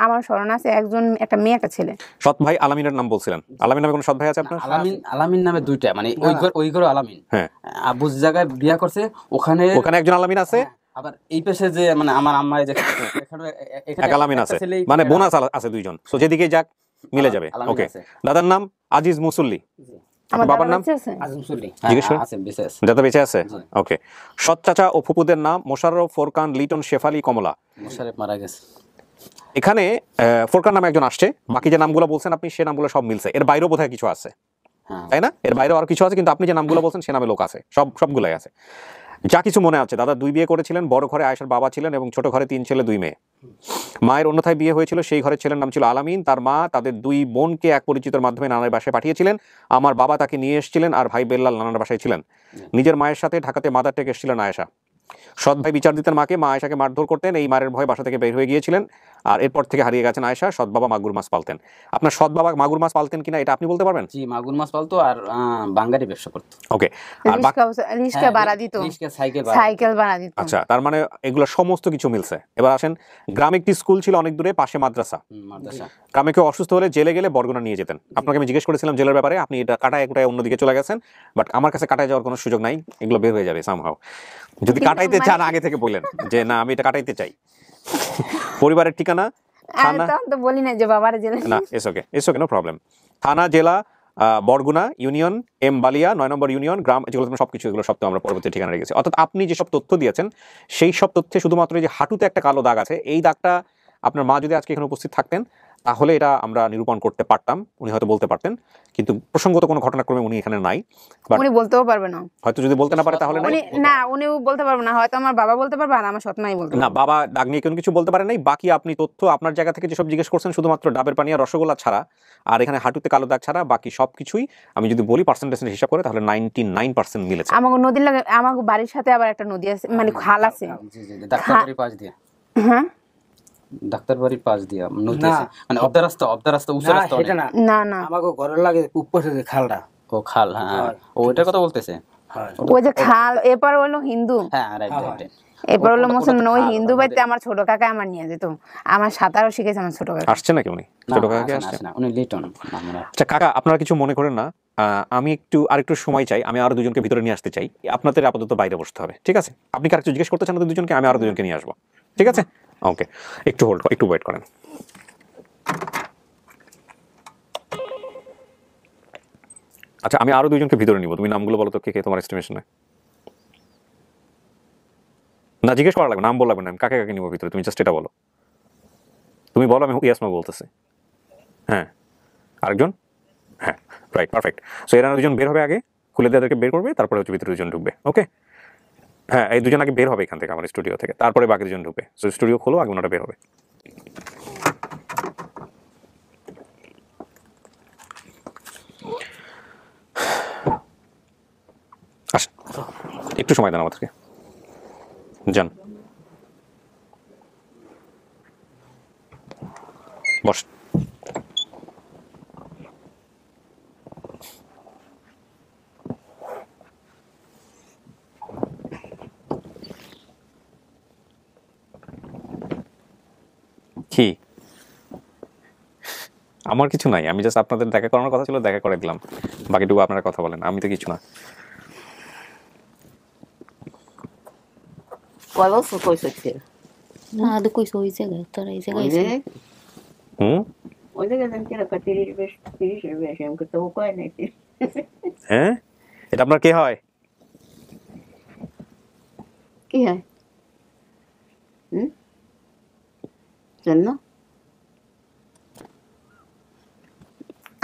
আমার স্মরণ আছে, একজন একটা মেয়ে একটা ছেলে। সৎ ভাই আলামিনের নাম বলছিলেন। আলামিন নামে কোনো সৎ ভাই আছে আপনার? আলামিন নামে দুইটা, মানে ওই ঘর আলামিন। হ্যাঁ, আবুজ জায়গায় বিয়া করছে, ওখানে একজন আলামিন আছে। আবার এই পাশে যে মানে আমার আম্মা যে এক আলামিন আছে, মানে বোন আছে দুইজন। সো যেদিকে যাক মিলে যাবে। ওকে। দাদার নাম আজিজ মুসল্লি, বাবার নাম দাদা বেঁচে আছে। ওকে। সৎ চাচা ও ফুপুদের নাম মোশাররফ, ফোরকান, লিটন, শেফালি, কমলা। মোশাররফ মারা গেছে। এখানে ফোরকান নামে একজন আসছে, বাকি যে নামগুলো বলছেন আপনি সে নামগুলো সব মিলছে। এর বাইরেও বোধহয় কিছু আছে, তাই না? এর বাইরেও আর কিছু আছে, কিন্তু আপনি যে নামগুলো বলছেন সে নামে লোক আছে, সবগুলাই আছে। যা কিছু মনে আছে, দাদা 2 বিয়ে করেছিলেন। বড় ঘরে আয়েশার বাবা ছিলেন এবং ছোট ঘরে 3 ছেলে 2 মেয়ে। মায়ের অন্যথায় বিয়ে হয়েছিল, সেই ঘরের ছেলের নাম ছিল আলামিন। তার মা তাদের 2 বোনকে এক পরিচিতের মাধ্যমে নানার বাসায় পাঠিয়েছিলেন। আমার বাবা তাকে নিয়ে এসেছিলেন, আর ভাই বেল্লাল নানার বাসায় ছিলেন। নিজের মায়ের সাথে ঢাকাতে মাদার টেক এসেছিলেন আয়েশা। সৎ ভাই বিচার দিতেন মাকে, মা আয়েশাকে মারধর করতেন। এই মারের ভয় বাসা থেকে বের হয়ে গিয়েছিলেন, আর এরপর থেকে হারিয়ে গেছেন আয়েশা। সৎ বাবা মাগুর মাছ পালতেন। আপনার সৎ বাবা মাগুর মাছ পালতেন কিনা এটা আপনি বলতে পারবেন? জি, মাগুর মাছ পালতো আর বাঙ্গারি ব্যবসা করতো। ওকে। আর রিস্কা ভাড়া দিত, সাইকেল ভাড়া দিত। আচ্ছা, তার মানে এগুলো সমস্ত কিছু মিলছে। এবার আসেন, গ্রামে একটি স্কুল ছিল অনেক দূরে, পাশে মাদ্রাসা। গ্রামে কেউ অসুস্থ হলে জেলে গেলে বরগুনা নিয়ে যেতেন। আপনাকে আমি জিজ্ঞেস করেছিলাম জেলের ব্যাপারে, আপনি এটা কাটায় অন্যদিকে চলে গেছেন। বাট আমার কাছে কাটায় যাওয়ার কোনো সুযোগ নাই, এগুলো বের হয়ে যাবে সামহাও। যদি কাটাইতে চান আগে থেকে বলেন যে না আমি এটা কাটাইতে চাই। পরিবারের ঠিকানা থানা, তো বলি না যে বাবার জেলা, না ইটস ওকে নো প্রবলেম। থানা জেলা বরগুনা, ইউনিয়ন এম বালিয়া, 9 নম্বর ইউনিয়ন, গ্রাম, যেগুলো সবকিছু এগুলো সব তো আমরা পরবর্তী ঠিকানা রেখেছি। অর্থাৎ আপনি যেসব তথ্য দিয়েছেন সেই সব তথ্যে শুধুমাত্র যে হাঁটুতে একটা কালো দাগ আছে, এই দাগটা আপনার মা যদি আজকে এখানে উপস্থিত থাকতেন তাহলে এটা আমরা নিরূপণ করতে পারতাম, উনি হয়তো বলতে পারতেন। কিন্তু প্রসঙ্গত কোনো ঘটনাক্রমে উনি এখানে নাই, উনি বলতেও পারবে না। হয়তো যদি বলতে না পারে তাহলে উনিও বলতে পারবে না, হয়তো আমার বাবা বলতে পারবে আর আমার সৎমাই বলতে পারবে না। বাবা দাগ নিয়ে কোনো কিছু বলতে পারে নাই। বাকি আপনি তথ্য আপনার জায়গা থেকে যেসব জিজ্ঞেস করছেন শুধুমাত্র ডাবের পানি আর রসগোল্লা ছাড়া, আর এখানে হাঁটুতে কালো দাগ ছাড়া বাকি সবকিছুই আমি যদি বলি পার্সেন্টেজ হিসাব করে তাহলে 99% মিলেছে। আমাকে নদীর লাগে, আমাকে বাড়ির সাথে আবার একটা নদী আছে, মানে খাল আছে। ডাক্তারবাড়ির পাশ দিয়ে, হ্যাঁ ডাক্তারবাড়ির পাশ দিয়ে নদী আছে, মানে অর্ধ রাস্তা উঁচু রাস্তা। না না, আমাকে ঘরের লাগে উপরে যে খালটা, ও খাল, হ্যাঁ ওইটার কথা বলতেছে। ওই যে খাল, এরপর হলো হিন্দু, হ্যাঁ রাইট, এরপর হলো মুসলমান। ওই হিন্দু বাড়িতে আমার ছোট কাকা আমার নিয়ে যেত, আমার সাঁতারও শিখেছে আমার ছোট কাকা। আসছে নাকি উনি? ছোট কাকা আসছে না, উনি লিটন। আচ্ছা কাকা, আপনারা কিছু মনে করেন না, আমি আরেকটু সময় চাই, আমি আরো দুজনকে ভিতরে নিয়ে আসতে চাই। আপনাদের আপাতত বাইরে বসতে হবে, ঠিক আছে? আপনি কার কিছু জিজ্ঞেস করতে চান ওদের দুজনকে, আমি আরো দুজনকে নিয়ে আসবো, ঠিক আছে? ওকে, একটু ওয়েট করেন। আচ্ছা, আমি আরো দুজনকে ভিতরে নিব। তুমি নামগুলো বলো তো, কে কে তোমার এস্টিমেশনে? না জিজ্ঞেস করা লাগবে, নাম বলা লাগবে না। আমি কাকে নিব ভিতরে, তুমি জাস্ট এটা বলো। তুমি বলো, আমি ইয়াসমা বলতেছি। হ্যাঁ, আরেকজন? হ্যাঁ, রাইট, পারফেক্ট। সো এরা দুজন বের হবে আগে, খুলে দেওয়াদেরকে বের করবে, তারপরে হচ্ছে ভিতরে দুজন ঢুকবে। ওকে, হ্যাঁ এই দুজন আগে বের হবে এখান থেকে, আমার স্টুডিও থেকে, তারপরে বাকি দুজন ঢুকবে। সো স্টুডিও খোলো, আগে ওনারা বের হবে। একটু সময় দেন আমাদেরকে, যান বস। কি আমার কিছু নাই, আমি জাস্ট আপনাদের দেখা করানোর কথা ছিল, দেখা করে দিলাম। বাকিটুকু আপনারা কথা বলেন, আমি তো কিছু না। ¿Cuál oso coisa que era? Nada, coisa hoje é gato, aí é gato. Hoje é gato que era para tirar que estou com ele. হ্যাঁ, এটা আপনার কে হয়? কি হয়? জানো?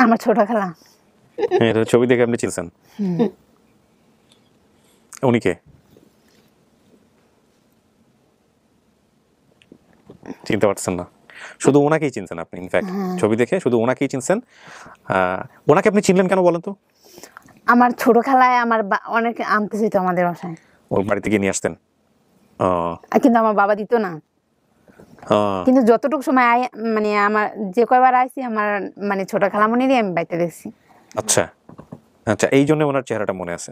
আমার ছোট খালা। হ্যাঁ, এটা ছবি দেখে আপনি চিনছেন। উনি কে? চিনতে পারছেন না? শুধু ওনাকেই চিনছেন আপনি? ইনফ্যাক্ট ছবি দেখে শুধু ওনাকেই চিনছেন। ওনাকে আপনি চিনলেন কেন বলেন তো? আমার ছোট খালায় আমার অনেক আনতে চাইতো আমাদের বাসায়, ওর বাড়িতে গিয়ে নিয়ে আসতেন? কিন্তু আমার বাবা দিত না। কিন্তু যতটুকু সময় মানে আমার যে কয়বার আইছি আমার মানে ছোট খালামণিরই আমি বাইতে দেখছি। আচ্ছা আচ্ছা, এই জন্য ওনার চেহারাটা মনে আছে।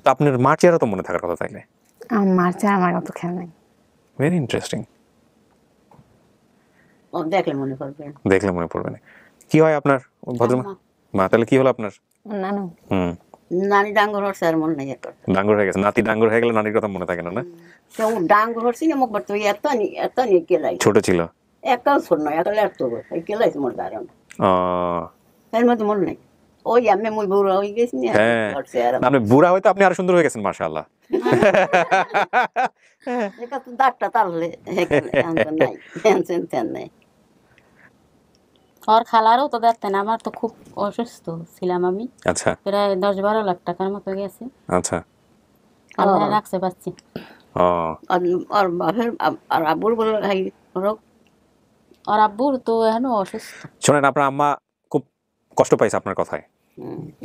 তো আপনার মার চেহারা তো মনে থাকার কথা তাইলে? আমার মার চেহারা আমার অত খেয়াল নাই। Very interesting. দেখলে মনে পড়বে, দেখলে মনে পড়বে না। কি হয় আপনার ভদ্রমা? মা তাহলে কি হলো আপনার? নানু। নানি ডাঙ্গর হচ্ছে আর মনে নাই। ডাঙ্গর হয়ে গেছে। নাতি ডাঙ্গর হয়ে গেলে নানির কথা মনে থাকে না? না ডাঙ্গর হচ্ছে না মুখ তুই এত নিয়ে কেলাই ছোট ছিল, একটাও ছোট নয়, একটা এত কেলাইছে মোর দাঁড়ান এর মধ্যে মনে নাই। ওই আমি মুই বুড়া হয়ে গেছি। হ্যাঁ আপনি বুড়া হয়তো আপনি আরো সুন্দর হয়ে গেছেন মাশাআল্লাহ। এটা তো দাগটা তাহলে নাই টেনশন নাই। ওর খালারও তো দেখতেন, আমার তো খুব অসুস্থ ছিলাম আমি। আচ্ছা প্রায় 10-12 লাখ টাকার মতো গেছে। আচ্ছা আল্লাহ রাখছে পাচ্ছি। আর বাপের আর আব্বুর বলে আর আব্বুর তো এখনো অসুস্থ। শোনেন, আপনার আম্মা খুব কষ্ট পাইছে আপনার কথায়,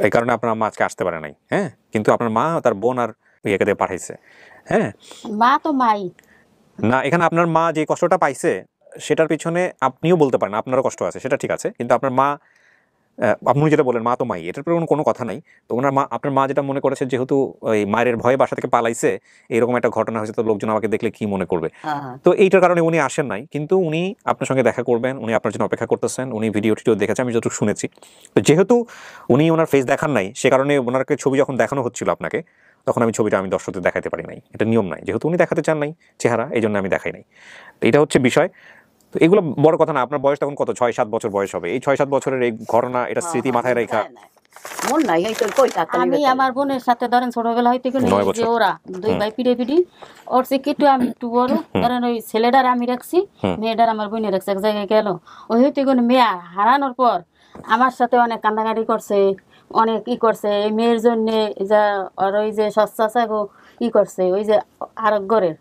এই কারণে আপনার আম্মা আজকে আসতে পারে নাই। হ্যাঁ, কিন্তু আপনার মা তার বোন আর ইয়েকে দিয়ে পাঠাইছে। হ্যাঁ, মা তো মাই না, এখানে আপনার মা যে কষ্টটা পাইছে সেটার পিছনে আপনিও বলতে পারেন আপনারও কষ্ট আছে, সেটা ঠিক আছে, কিন্তু আপনার মা, আপনি যেটা বলেন মা তো মাই, এটার পরে কোনো কথা নাই। তো ওনার মা, আপনার মা যেটা মনে করেছে যেহেতু ওই মায়ের ভয়ে বাসা থেকে পালাইছে, এরকম একটা ঘটনা হয়েছে, তো লোকজন আমাকে দেখলে কি মনে করবে, তো এইটার কারণে উনি আসেন নাই। কিন্তু উনি আপনার সঙ্গে দেখা করবেন, উনি আপনার জন্য অপেক্ষা করতেছেন, উনি ভিডিও টিডিও দেখেছে, আমি যতটুকু শুনেছি। তো যেহেতু উনি ওনার ফেস দেখান নাই, সে কারণে ওনাকে ছবি যখন দেখানো হচ্ছিল আপনাকে, তখন আমি ছবিটা আমি দর্শকদের দেখাতে পারি নাই, এটা নিয়ম নাই, যেহেতু উনি দেখাতে চান নাই চেহারা, এই জন্য আমি দেখাই নাই। তো এটা হচ্ছে বিষয়। তো এগুলো বড় কথা না। আপনার বয়স তখন কত? 6-7 বছর বয়স হবে। এই 6-7 বছরের এই ঘটনা, এটা স্মৃতি মাথায় রেখা আমি আমার বোনের সাথে ধরেন ছোটবেলা হইতে যে ওরা দুই ভাই পিড়ে ওর সে একটু আমি একটু বড়, ধরেন ওই ছেলেটার আমি রাখছি, মেয়েটার আমার বোনে রাখছি, এক জায়গায় গেল, ওই হইতে কোনো মেয়ে হারানোর পর আমার সাথে অনেক কান্দাকাটি করছে, অনেক ই করছে এই মেয়ের জন্য, যা আর ওই যে সস্তা গো ই করছে, ওই যে আরেক ঘরের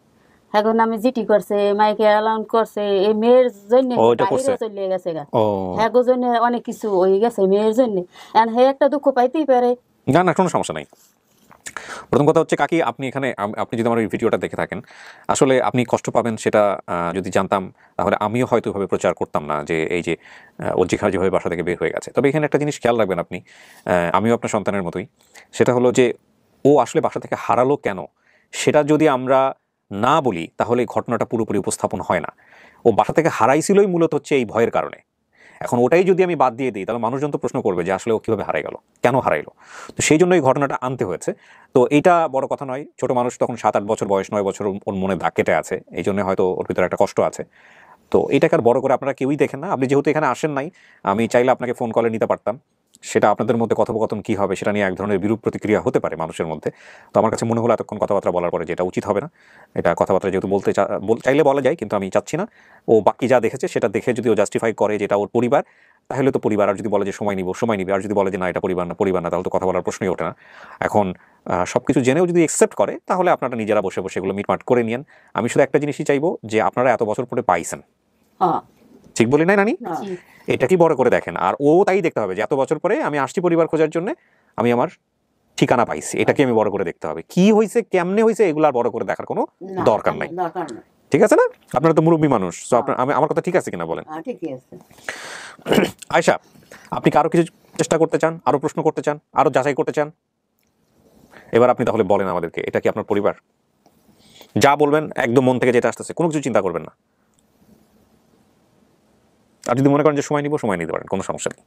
এখন আমি জিটি করছে, মাইকে অ্যালাউন্স করছে, এই মেয়ের জন্য বাইরে চলে গেছে গা, হ্যাঁ জন্য অনেক কিছু হয়ে গেছে মেয়ের জন্য, হে একটা দুঃখ পাইতেই পারে। না না, কোনো সমস্যা নাই। প্রথম কথা হচ্ছে কাকি, আপনি এখানে, আপনি যদি আমার এই ভিডিওটা দেখে থাকেন, আসলে আপনি কষ্ট পাবেন সেটা যদি জানতাম তাহলে আমিও হয়তো এভাবে প্রচার করতাম না যে এই যে ও যেভাবে বাসা থেকে বের হয়ে গেছে। তবে এখানে একটা জিনিস খেয়াল রাখবেন আপনি, আমিও আপনার সন্তানের মতোই, সেটা হলো যে ও আসলে বাসা থেকে হারালো কেন, সেটা যদি আমরা না বলি তাহলে এই ঘটনাটা পুরোপুরি উপস্থাপন হয় না। ও বাসা থেকে হারাইছিলই মূলত হচ্ছে এই ভয়ের কারণে। এখন ওটাই যদি আমি বাদ দিয়ে দিই তাহলে মানুষজন তো প্রশ্ন করবে যে আসলে ও কীভাবে হারাই গেল, কেন হারাইলো। তো সেই জন্য এই ঘটনাটা আনতে হয়েছে। তো এইটা বড় কথা নয়, ছোট মানুষ তখন 7-8 বছর বয়স, 9 বছর ওর মনে দাগ কেটে আছে, এই জন্য হয়তো ওর ভিতরে একটা কষ্ট আছে। তো এইটাকে আর বড় করে আপনারা কেউই দেখেন না। আপনি যেহেতু এখানে আসেন নাই, আমি চাইলে আপনাকে ফোন কলে নিতে পারতাম, সেটা আপনাদের মধ্যে কথোপকথন কী হবে সেটা নিয়ে এক ধরনের বিরূপ প্রতিক্রিয়া হতে পারে মানুষের মধ্যে। তো আমার কাছে মনে হলো এতক্ষণ কথাবার্তা বলার পরে যেটা উচিত হবে না, এটা কথাবার্তা যেহেতু বলতে চাইলে বলা যায়, কিন্তু আমি চাচ্ছি না। ও বাকি যা দেখেছে সেটা দেখে যদি ও জাস্টিফাই করে যেটা ওর পরিবার, তাহলে তো পরিবার। আর যদি বলে যে সময় নিবে, আর যদি বলে যে না এটা পরিবার না, তাহলে তো কথা বলার প্রশ্নই ওঠে না। এখন সব কিছু জেনেও যদি অ্যাকসেপ্ট করে তাহলে আপনারা নিজেরা বসে বসে এগুলো মিটমাট করে নিয়েন। আমি শুধু একটা জিনিসই চাইবো যে আপনারা এত বছর পরে পাইছেন, ঠিক বলি নাই নানি? এটা কি বড় করে দেখেন, আর ও তাই দেখতে হবে যে এত বছর পরে আমি আসছি পরিবার খোঁজার জন্য, আমি আমার ঠিকানা পাইছি, এটাকে আমি বড় করে দেখতে হবে। কি হয়েছে, কেমনে হয়েছে, এগুলো আর বড় করে দেখার কোনো দরকার নাই, ঠিক আছে না? আপনারা তো মুরব্বী মানুষ, তো আমার কথা ঠিক আছে কিনা বলেন? আয়শা, আপনি কি আরো কিছু চেষ্টা করতে চান, আরো প্রশ্ন করতে চান, আরো যাচাই করতে চান? এবার আপনি তাহলে বলেন আমাদেরকে, এটা কি আপনার পরিবার? যা বলবেন একদম মন থেকে যেটা আসতেছে, কোনো কিছু চিন্তা করবেন না। আর যদি মনে করেন যে সময় নিতে পারেন, কোনো সমস্যা নেই।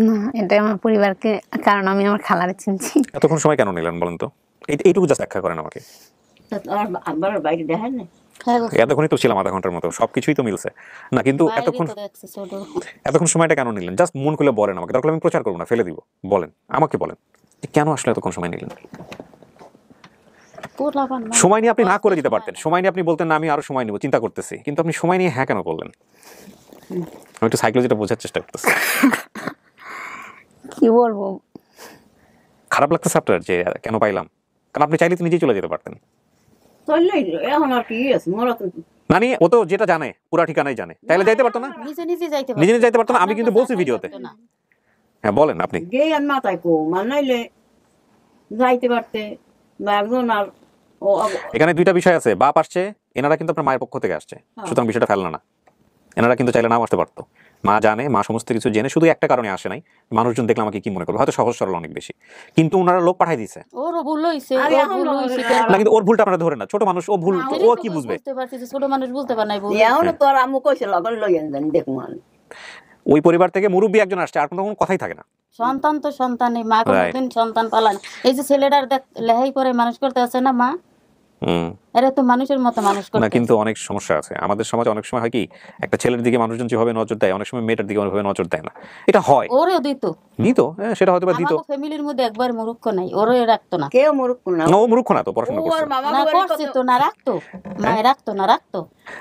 না, এটা আমার পরিবারকে, কারণ আমি আমার খালারে চিনছি। এতক্ষণ সময় কেন নিলেন বলেন তো? এইটুকু জাস্ট ব্যাখ্যা করেন আমাকে। এতক্ষণই তো ছিলাম আধা ঘন্টার মতো, সবকিছুই তো মিলছে না, কিন্তু এতক্ষণ সময়টা কেন নিলেন? জাস্ট মন খুলে বলেন আমাকে, দরকার আমি প্রচার করবো না, ফেলে দিব। বলেন আমাকে, বলেন কেন আসলে এতক্ষণ সময় নিলেন? সময় নিয়ে আপনি না করে দিতে পারতেন, সময় নিয়ে আপনি বলতেন না আমি আরো সময় নিব, চিন্তা করতেছি, কিন্তু আপনি সময় নিয়ে হ্যাঁ কেন করলেন? আমি একটু সাইকোলজিটা বোঝার চেষ্টা করতেছি। কি বলবো, খারাপ লাগতেছে আপনার যে কেন পাইলাম? কারণ আপনি চাইলে তো নিজেই চলে যেতে পারতেন। এখন আর কি আছে মোরা তো নানি ও তো যেটা জানে পুরা ঠিকানাই জানে, তাইলে যাইতে পারতো না? নিজে নিজে যাইতে নিজে নিজে যাইতে পারতো না? আমি কিন্তু বলছি ভিডিওতে। হ্যাঁ বলেন আপনি। জ্ঞান মাথায় কো মানাইলে যাইতে পারতে বা একজন আর এখানে দুইটা বিষয় আছে, বাপ আসছে, এনারা কিন্তু আপনার মায়ের পক্ষ থেকে আসছে, সুতরাং বিষয়টা ফেলনা না। এনারা কিন্তু চাইলে নাও আসতে পারতো, মা জানে, মা সমস্ত কিছু জেনে শুধু একটা কারণে আসে নাই, মানুষজন দেখলে আমাকে কি মনে করবে, হয়তো সহজ সরল অনেক বেশি, কিন্তু ওনারা লোক পাঠাই দিছে। ওর ভুল হইছে, না কিন্তু ওর ভুলটা আপনারা ধরে না, ছোট মানুষ ও ভুল, ও কি বুঝবে? বুঝতে পারছি ছোট মানুষ বুঝতে পারে নাই। এখন তোর আম্মু কইছে লগন লইয়েন দেন দেখুন, ওই পরিবার থেকে মুরব্বী একজন আসছে, আর কোনো কথাই থাকে না। সন্তান তো সন্তানই, মা কোনদিন সন্তান পালান। এই যে ছেলেটার লেহাই করে মানুষ করতে আছে না মা, এরা তো মানুষের মতো মানুষ করে না। কিন্তু অনেক সমস্যা আছে আমাদের সমাজে, অনেক সময় হয় কি একটা ছেলের দিকে মানুষজন যেভাবে নজর দেয়, অনেক সময় মেয়েটার দিকে ওইভাবে নজর দেয় না, এটা হয়। ওরেও দিত সেটা হয়তো বা দিত। আমাদের ফ্যামিলির মধ্যে একবার মূর্খ নাই, ওরে রাখতো না। কেউ মূর্খ না, ও মূর্খ না তো, পড়াশোনা করছে না, করছে তো না, রাখতো মায়ে রাখতো না, রাখতো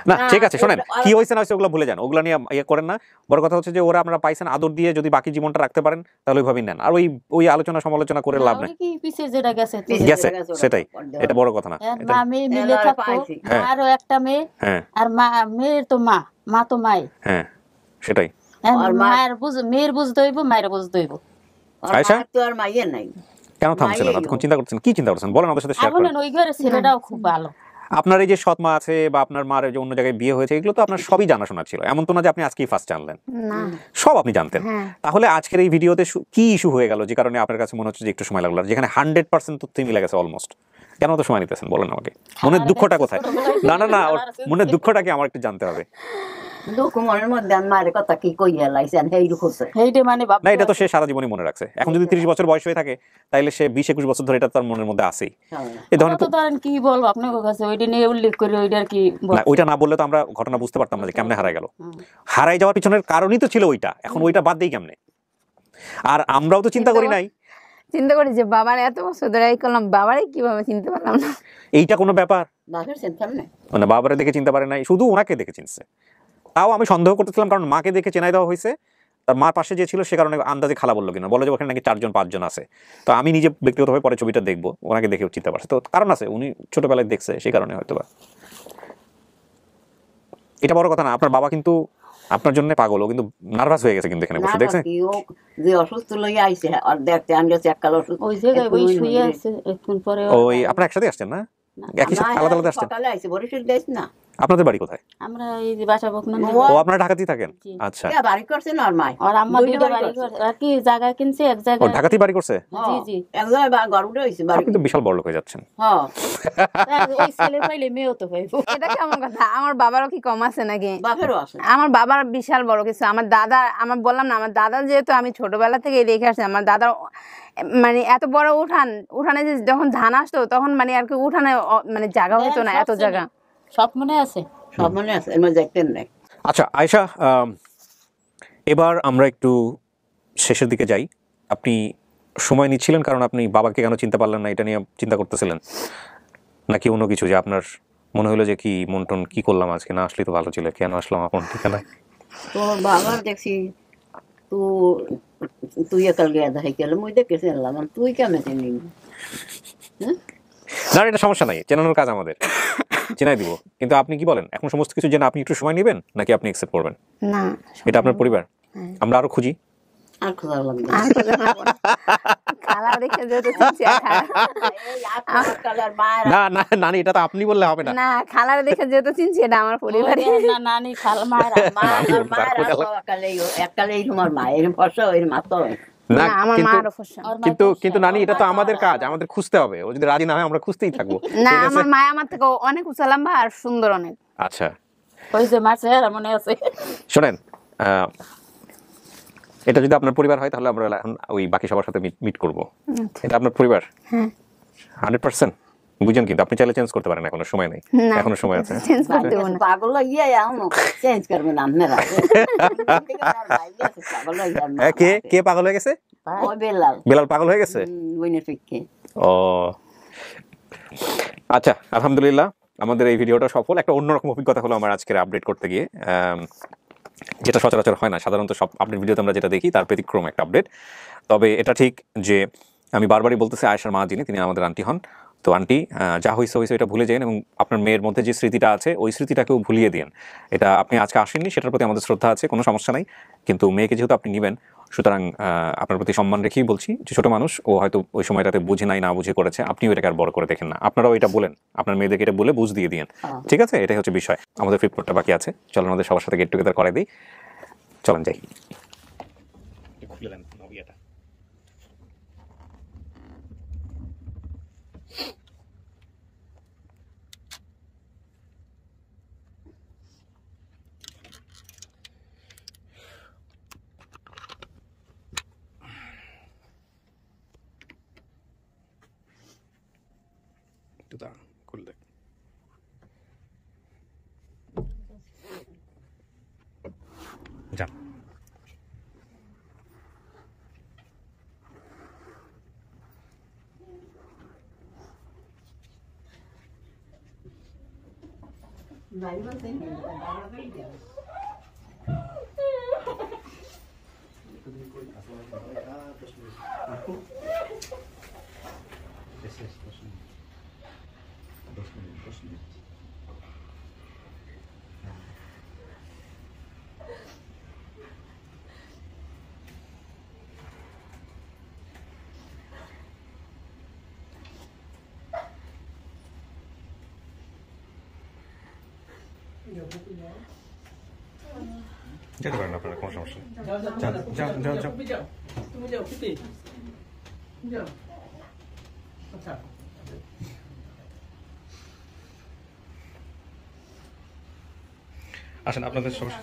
না। ঠিক আছে শোনেন, কি হয়েছে না হয়েছে ওগুলো ভুলে যান, ওগুলো নিয়ে ইয়ে করেন না। বড় কথা হচ্ছে যে ওরা আপনারা পাইছেন আদর দিয়ে, যদি বাকি জীবনটা রাখতে পারেন তাহলে ওইভাবেই নেন, আর ওই আলোচনা সমালোচনা করে লাভ নেই। কি পিছে যেটা গেছে গেছে সেটাই, এটা বড় কথা না। আমি মিলে থাকতো, আরো একটা মেয়ে, আর মেয়ের তো মা তো মাই, হ্যাঁ সেটাই। মায়ের মেয়ের বুঝতে হইব, মায়ের বুঝতে হইব। আয়শা তো আর মাইয়ের নাই, কেন থামছিলেন? আপনি চিন্তা করছেন, কি চিন্তা করছেন বলেন আমাদের সাথে শেয়ার করেন। ওই ঘরে ছেলেটাও খুব ভালো। আপনার এই যে সৎ মা আছে বা আপনার মার যে অন্য জায়গায় বিয়ে হয়েছে, এগুলো তো আপনার সবই জানাশোনা ছিল, এমন তো না যে আপনি আজকেই ফার্স্ট জানলেন, সব আপনি জানতেন। তাহলে আজকের এই ভিডিওতে কি ইস্যু হয়ে গেল যে কারণে আপনার কাছে মনে হচ্ছে যে একটু সময় লাগলো, যেখানে 100% তথ্য মিলে গেছে অলমোস্ট? কেন তো সময় নিতেছেন বলেন আমাকে, মনের দুঃখটা কোথায়? না না না, মনের দুঃখটা কি আমার একটু জানতে হবে। দুঃখ মনের মধ্যে মায়ের কথা কি কইয়া লাইছেন হেইরু কইছে, হেইডে মানে না এটা তো সে সারা জীবনই মনে রাখছে। এখন যদি 30 বছর বয়স হয়ে থাকে তাইলে সে 20-21 বছর ধরে এটা তার মনের মধ্যে আছেই। এই ধরনের তো ধরেন কি বলবো আপনার কাছে, ওইটা নিয়ে উল্লেখ করে ওইটার কি না, ওইটা না বললে তো আমরা ঘটনা বুঝতে পারতাম না যে কেমনে হারাই গেল। হারাই যাওয়ার পিছনের কারণই তো ছিল ওইটা, এখন ওইটা বাদ দেই কেমনে? আর আমরাও তো চিন্তা করি নাই, চিন্তা করি যে বাবার এত বছর ধরে এই করলাম, বাবারে কিভাবে চিনতে পারলাম না? এইটা কোনো ব্যাপার? বাবার চিন্তা না, মানে বাবারে দেখে চিনতে পারে নাই, শুধু ওনাকে দেখে চিনছে। তাও আমি সন্দেহ করতেছিলাম, কারণ মাকে দেখে চেনাই দেওয়া হয়েছে, তার মার পাশে যে ছিল সে কারণে আন্দাজে খালা বললো কিনা, বলে যে ওখানে নাকি 4-5 আছে। তো আমি নিজে ব্যক্তিগতভাবে পরে ছবিটা দেখবো, ওনাকে দেখে চিনতে পারছে, তো কারণ আছে, উনি ছোটবেলায় দেখছে সেই কারণে হয়তো বা। এটা বড় কথা না, আপনার বাবা কিন্তু আপনার জন্য পাগল, ও কিন্তু নার্ভাস হয়ে গেছে কিন্তু এখানে বসে দেখছেন যে অসুস্থ লইয়া আইছে, আর দেখতে আমরা এককাল অসুস্থ ওই জায়গায় ওই শুয়ে আছে, একটু পরে ওই আপনারা একসাথে আসছেন না? একই সাথে আলাদা আলাদা আসছেন? সকালে আইছে বরিশাল দেশ না। আপনাদের বাড়ি কোথায়? আমরা এই যে বাসা বকনা। ও আপনারা ঢাকাতেই থাকেন? আচ্ছা, কে বাড়ি করছে না আর মাই, আর আম্মা দুইটা বাড়ি করছে, আর কি জায়গা কিনছে এক ও জায়গায়। ঢাকাতেই বাড়ি করছে? জি জি, এক জায়গায় ঘর উঠে হইছে বাড়ি। আপনি তো বিশাল বড় লোক হয়ে যাচ্ছেন। হ্যাঁ, ওই ছেলে পাইলে মেয়েও তো পাইবো। এটা কেমন কথা? আমার বাবারও কি কম আছে নাকি? বাপেরও আছে। আমার বাবার বিশাল বড় কিছু। আমার দাদা, আমার বললাম না, আমার দাদা যেহেতু আমি ছোটবেলা থেকে দেখে আসছি, আমার দাদার মানে এত বড় উঠানে যে যখন ধান আসতো তখন মানে আর কি উঠানে মানে জায়গা হতো না, এত জায়গা। সব মনে আছে, সব মনে আছে, এর মধ্যে দেখতেন না। আচ্ছা আয়েশা, এবার আমরা একটু শেষের দিকে যাই। আপনি সময় নিচ্ছিলেন কারণ আপনি বাবাকে কেন চিনতে পারলেন না এটা নিয়ে চিন্তা করতেছিলেন, নাকি অন্য কিছু, যে আপনার মনে হলো যে কি মন্টন কি করলাম আজকে, না আসলে তো ভালো ছিল, কেন আসলাম আপনার ঠিকানায়? তোর বাবার দেখছি তুই একাল গিয়া দেখাই গেল, মুই দেখেছি এলাম, তুই কেমন চিনি? না এটা সমস্যা নাই, চেনানোর কাজ আমাদের, চেনাই দিব। কিন্তু আপনি কি বলেন, এখন সমস্ত কিছু জেনে আপনি একটু সময় নেবেন নাকি আপনি অ্যাকসেপ্ট করবেন? না, এটা আপনার পরিবার, আমরা আরো খুঁজি। আর খোঁজা লাগবে কালার দেখে যেহেতু চিনছি, না না নানি, এটা তো আপনি বললে হবে না। না, খালার দেখে যেহেতু চিনছি, এটা আমার পরিবারে। না নানি খাল মায়ের এককালে এই তোমার মা এরকম ফসা এর মা তো না, আমার মারও ফসা। কিন্তু নানি এটা তো আমাদের কাজ, আমাদের খুঁজতে হবে, ও যদি রাজি না হয় আমরা খুঁজতেই থাকবো। না, আমার মা আমার থেকে অনেক উঁচা লম্বা আর সুন্দর অনেক। আচ্ছা ওই যে মাছ মনে আছে। শোনেন, এটা যদি আপনার পরিবার হয় তাহলে আমরা এখন ওই বাকি সবার সাথে মিট করবো। এটা আপনার পরিবার 100%, বুঝেন? কিন্তু আপনি চাইলে চেঞ্জ করতে পারেন, এখনো সময় নেই, এখনো সময় আছে। পাগল ইয়ে চেঞ্জ করবেন আপনারা। কে পাগল হয়ে গেছে? বেলাল পাগল হয়ে গেছে? ও আচ্ছা, আলহামদুলিল্লাহ আমাদের এই ভিডিওটা সফল। একটা অন্যরকম অভিজ্ঞতা হলো আমার আজকের আপডেট করতে গিয়ে। যেটা সচরাচর হয় না। সাধারণত সব আপডেট ভিডিওতে আমরা যেটা দেখি তার ব্যতিক্রম একটা আপডেট। তবে এটা ঠিক যে আমি বারবারই বলতেছি, আয়েশার মা যিনি, তিনি আমাদের আন্টি হন। তো আন্টি, যা হয়েছে এটা ভুলে যান এবং আপনার মেয়ের মধ্যে যে স্মৃতিটা আছে ওই স্মৃতিটাকেও ভুলিয়ে দিন। এটা আপনি আজকে আসেননি, সেটার প্রতি আমাদের শ্রদ্ধা আছে, কোনো সমস্যা নাই, কিন্তু মেয়েকে যেহেতু আপনি নেবেন, সুতরাং আপনার প্রতি সম্মান রেখেই বলছি যে ছোটো মানুষ, ও হয়তো ওই সময়টাতে বুঝে নাই, না বুঝে করেছে, আপনিও এটাকে আর বড় করে দেখেন না। আপনারাও এটা বলেন, আপনার মেয়েদেরকে এটা বলে বুঝ দিয়ে দিন, ঠিক আছে? এটাই হচ্ছে বিষয়। আমাদের ফ্লিপকার্টটা বাকি আছে, চলেন আমাদের সবার সাথে গেট টুগেদার করে দিই, চলেন যাই। খুললে যান। যেতে পারেন আপনারা, কোনো সমস্যা নেই। যাও যাও যাও, তুমি যাও পিপি যাও। আচ্ছা আসেন আপনাদের সমস্যা।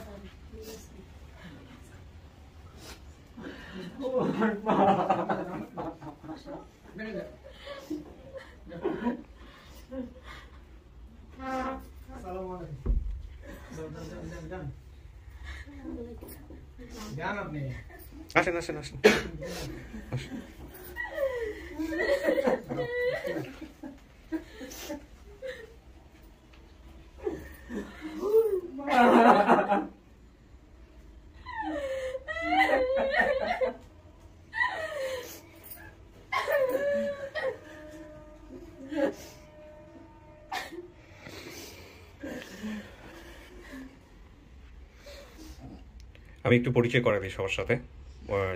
আসেন আসেন আসেন। আমি একটু পরিচয় করাই দিই সবার সাথে,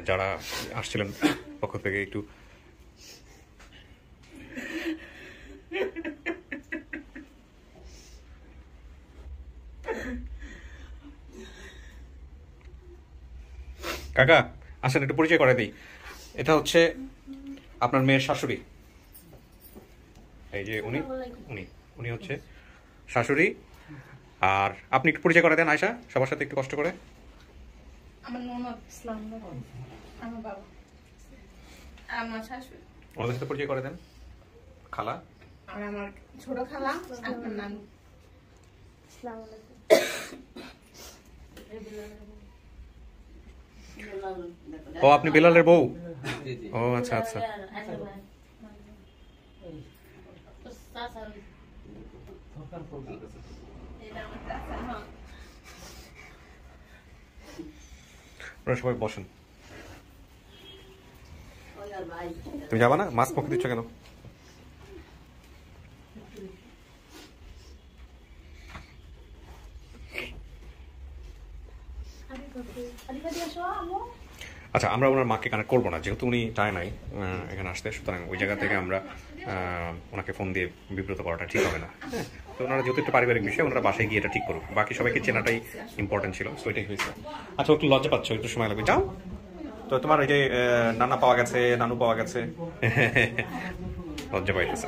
যারা আসছিলেন পক্ষ থেকে একটু। কাকা আসেন, একটু পরিচয় করে দিই। এটা হচ্ছে আপনার মেয়ের শাশুড়ি, এই যে উনি উনি উনি হচ্ছে শাশুড়ি। আর আপনি একটু পরিচয় করে দেন আয়শা সবার সাথে একটু কষ্ট করে। আমার ননদ, আমার বাবা, আমার শাশুড়ি। ওনাদের সাথে পরিচয় করে দেন। খালা আর আমার ছোট খালা, আপনার নানু। ও আপনি বেলালের বউ? ও আচ্ছা আচ্ছা। আপনারা সবাই বসেন। তুমি যাবা না? মাস্ক পকে দিচ্ছ কেন? আচ্ছা, আমরা ওনার মাকে কানেক্ট করবো না, যেহেতু উনি চায় নাই এখানে আসতে, সুতরাং ওই জায়গা থেকে আমরা ওনাকে ফোন দিয়ে বিব্রত করাটা ঠিক হবে না। হ্যাঁ, তো ওনারা যেহেতু একটা পারিবারিক বিষয়, ওনারা বাসায় গিয়ে এটা ঠিক করুক। বাকি সবাইকে চেনাটাই ইম্পর্টেন্ট ছিল, তো এটাই হয়েছে। আচ্ছা, একটু লজ্জা পাচ্ছ, একটু সময় লাগবে, যাও। তো তোমার এই যে নানা পাওয়া গেছে, নানু পাওয়া গেছে, লজ্জা পাইতেছে।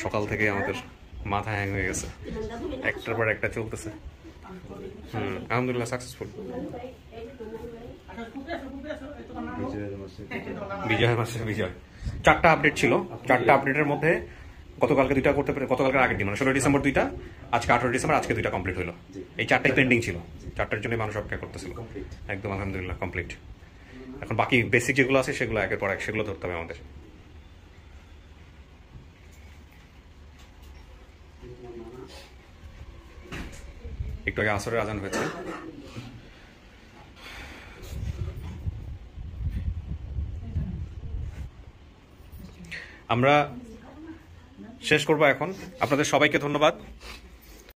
সকাল থেকে আমাদের মাথা হ্যাং হয়ে গেছে, একটার পর একটা চলতেছে। আলহামদুলিল্লাহ সাকসেসফুল। বিজয় মাসে বিজয় 4টা আপডেট ছিল। 4টা আপডেটের মধ্যে গতকালকে 2টা করতে পারে, গতকালকে আগের দিন মানে 16 ডিসেম্বর 2টা, আজকে 18 ডিসেম্বর, আজকে 2টা কমপ্লিট হলো। এই 4টাই পেন্ডিং ছিল, 4টার জন্য মানুষ অপেক্ষা করতেছিল। একদম আলহামদুলিল্লাহ কমপ্লিট। এখন বাকি বেসিক যেগুলো আছে সেগুলো একের পর এক সেগুলো ধরতে হবে আমাদের। একটু আগে আসরের আজান হয়েছে, আমরা শেষ করব এখন। আপনাদের সবাইকে ধন্যবাদ।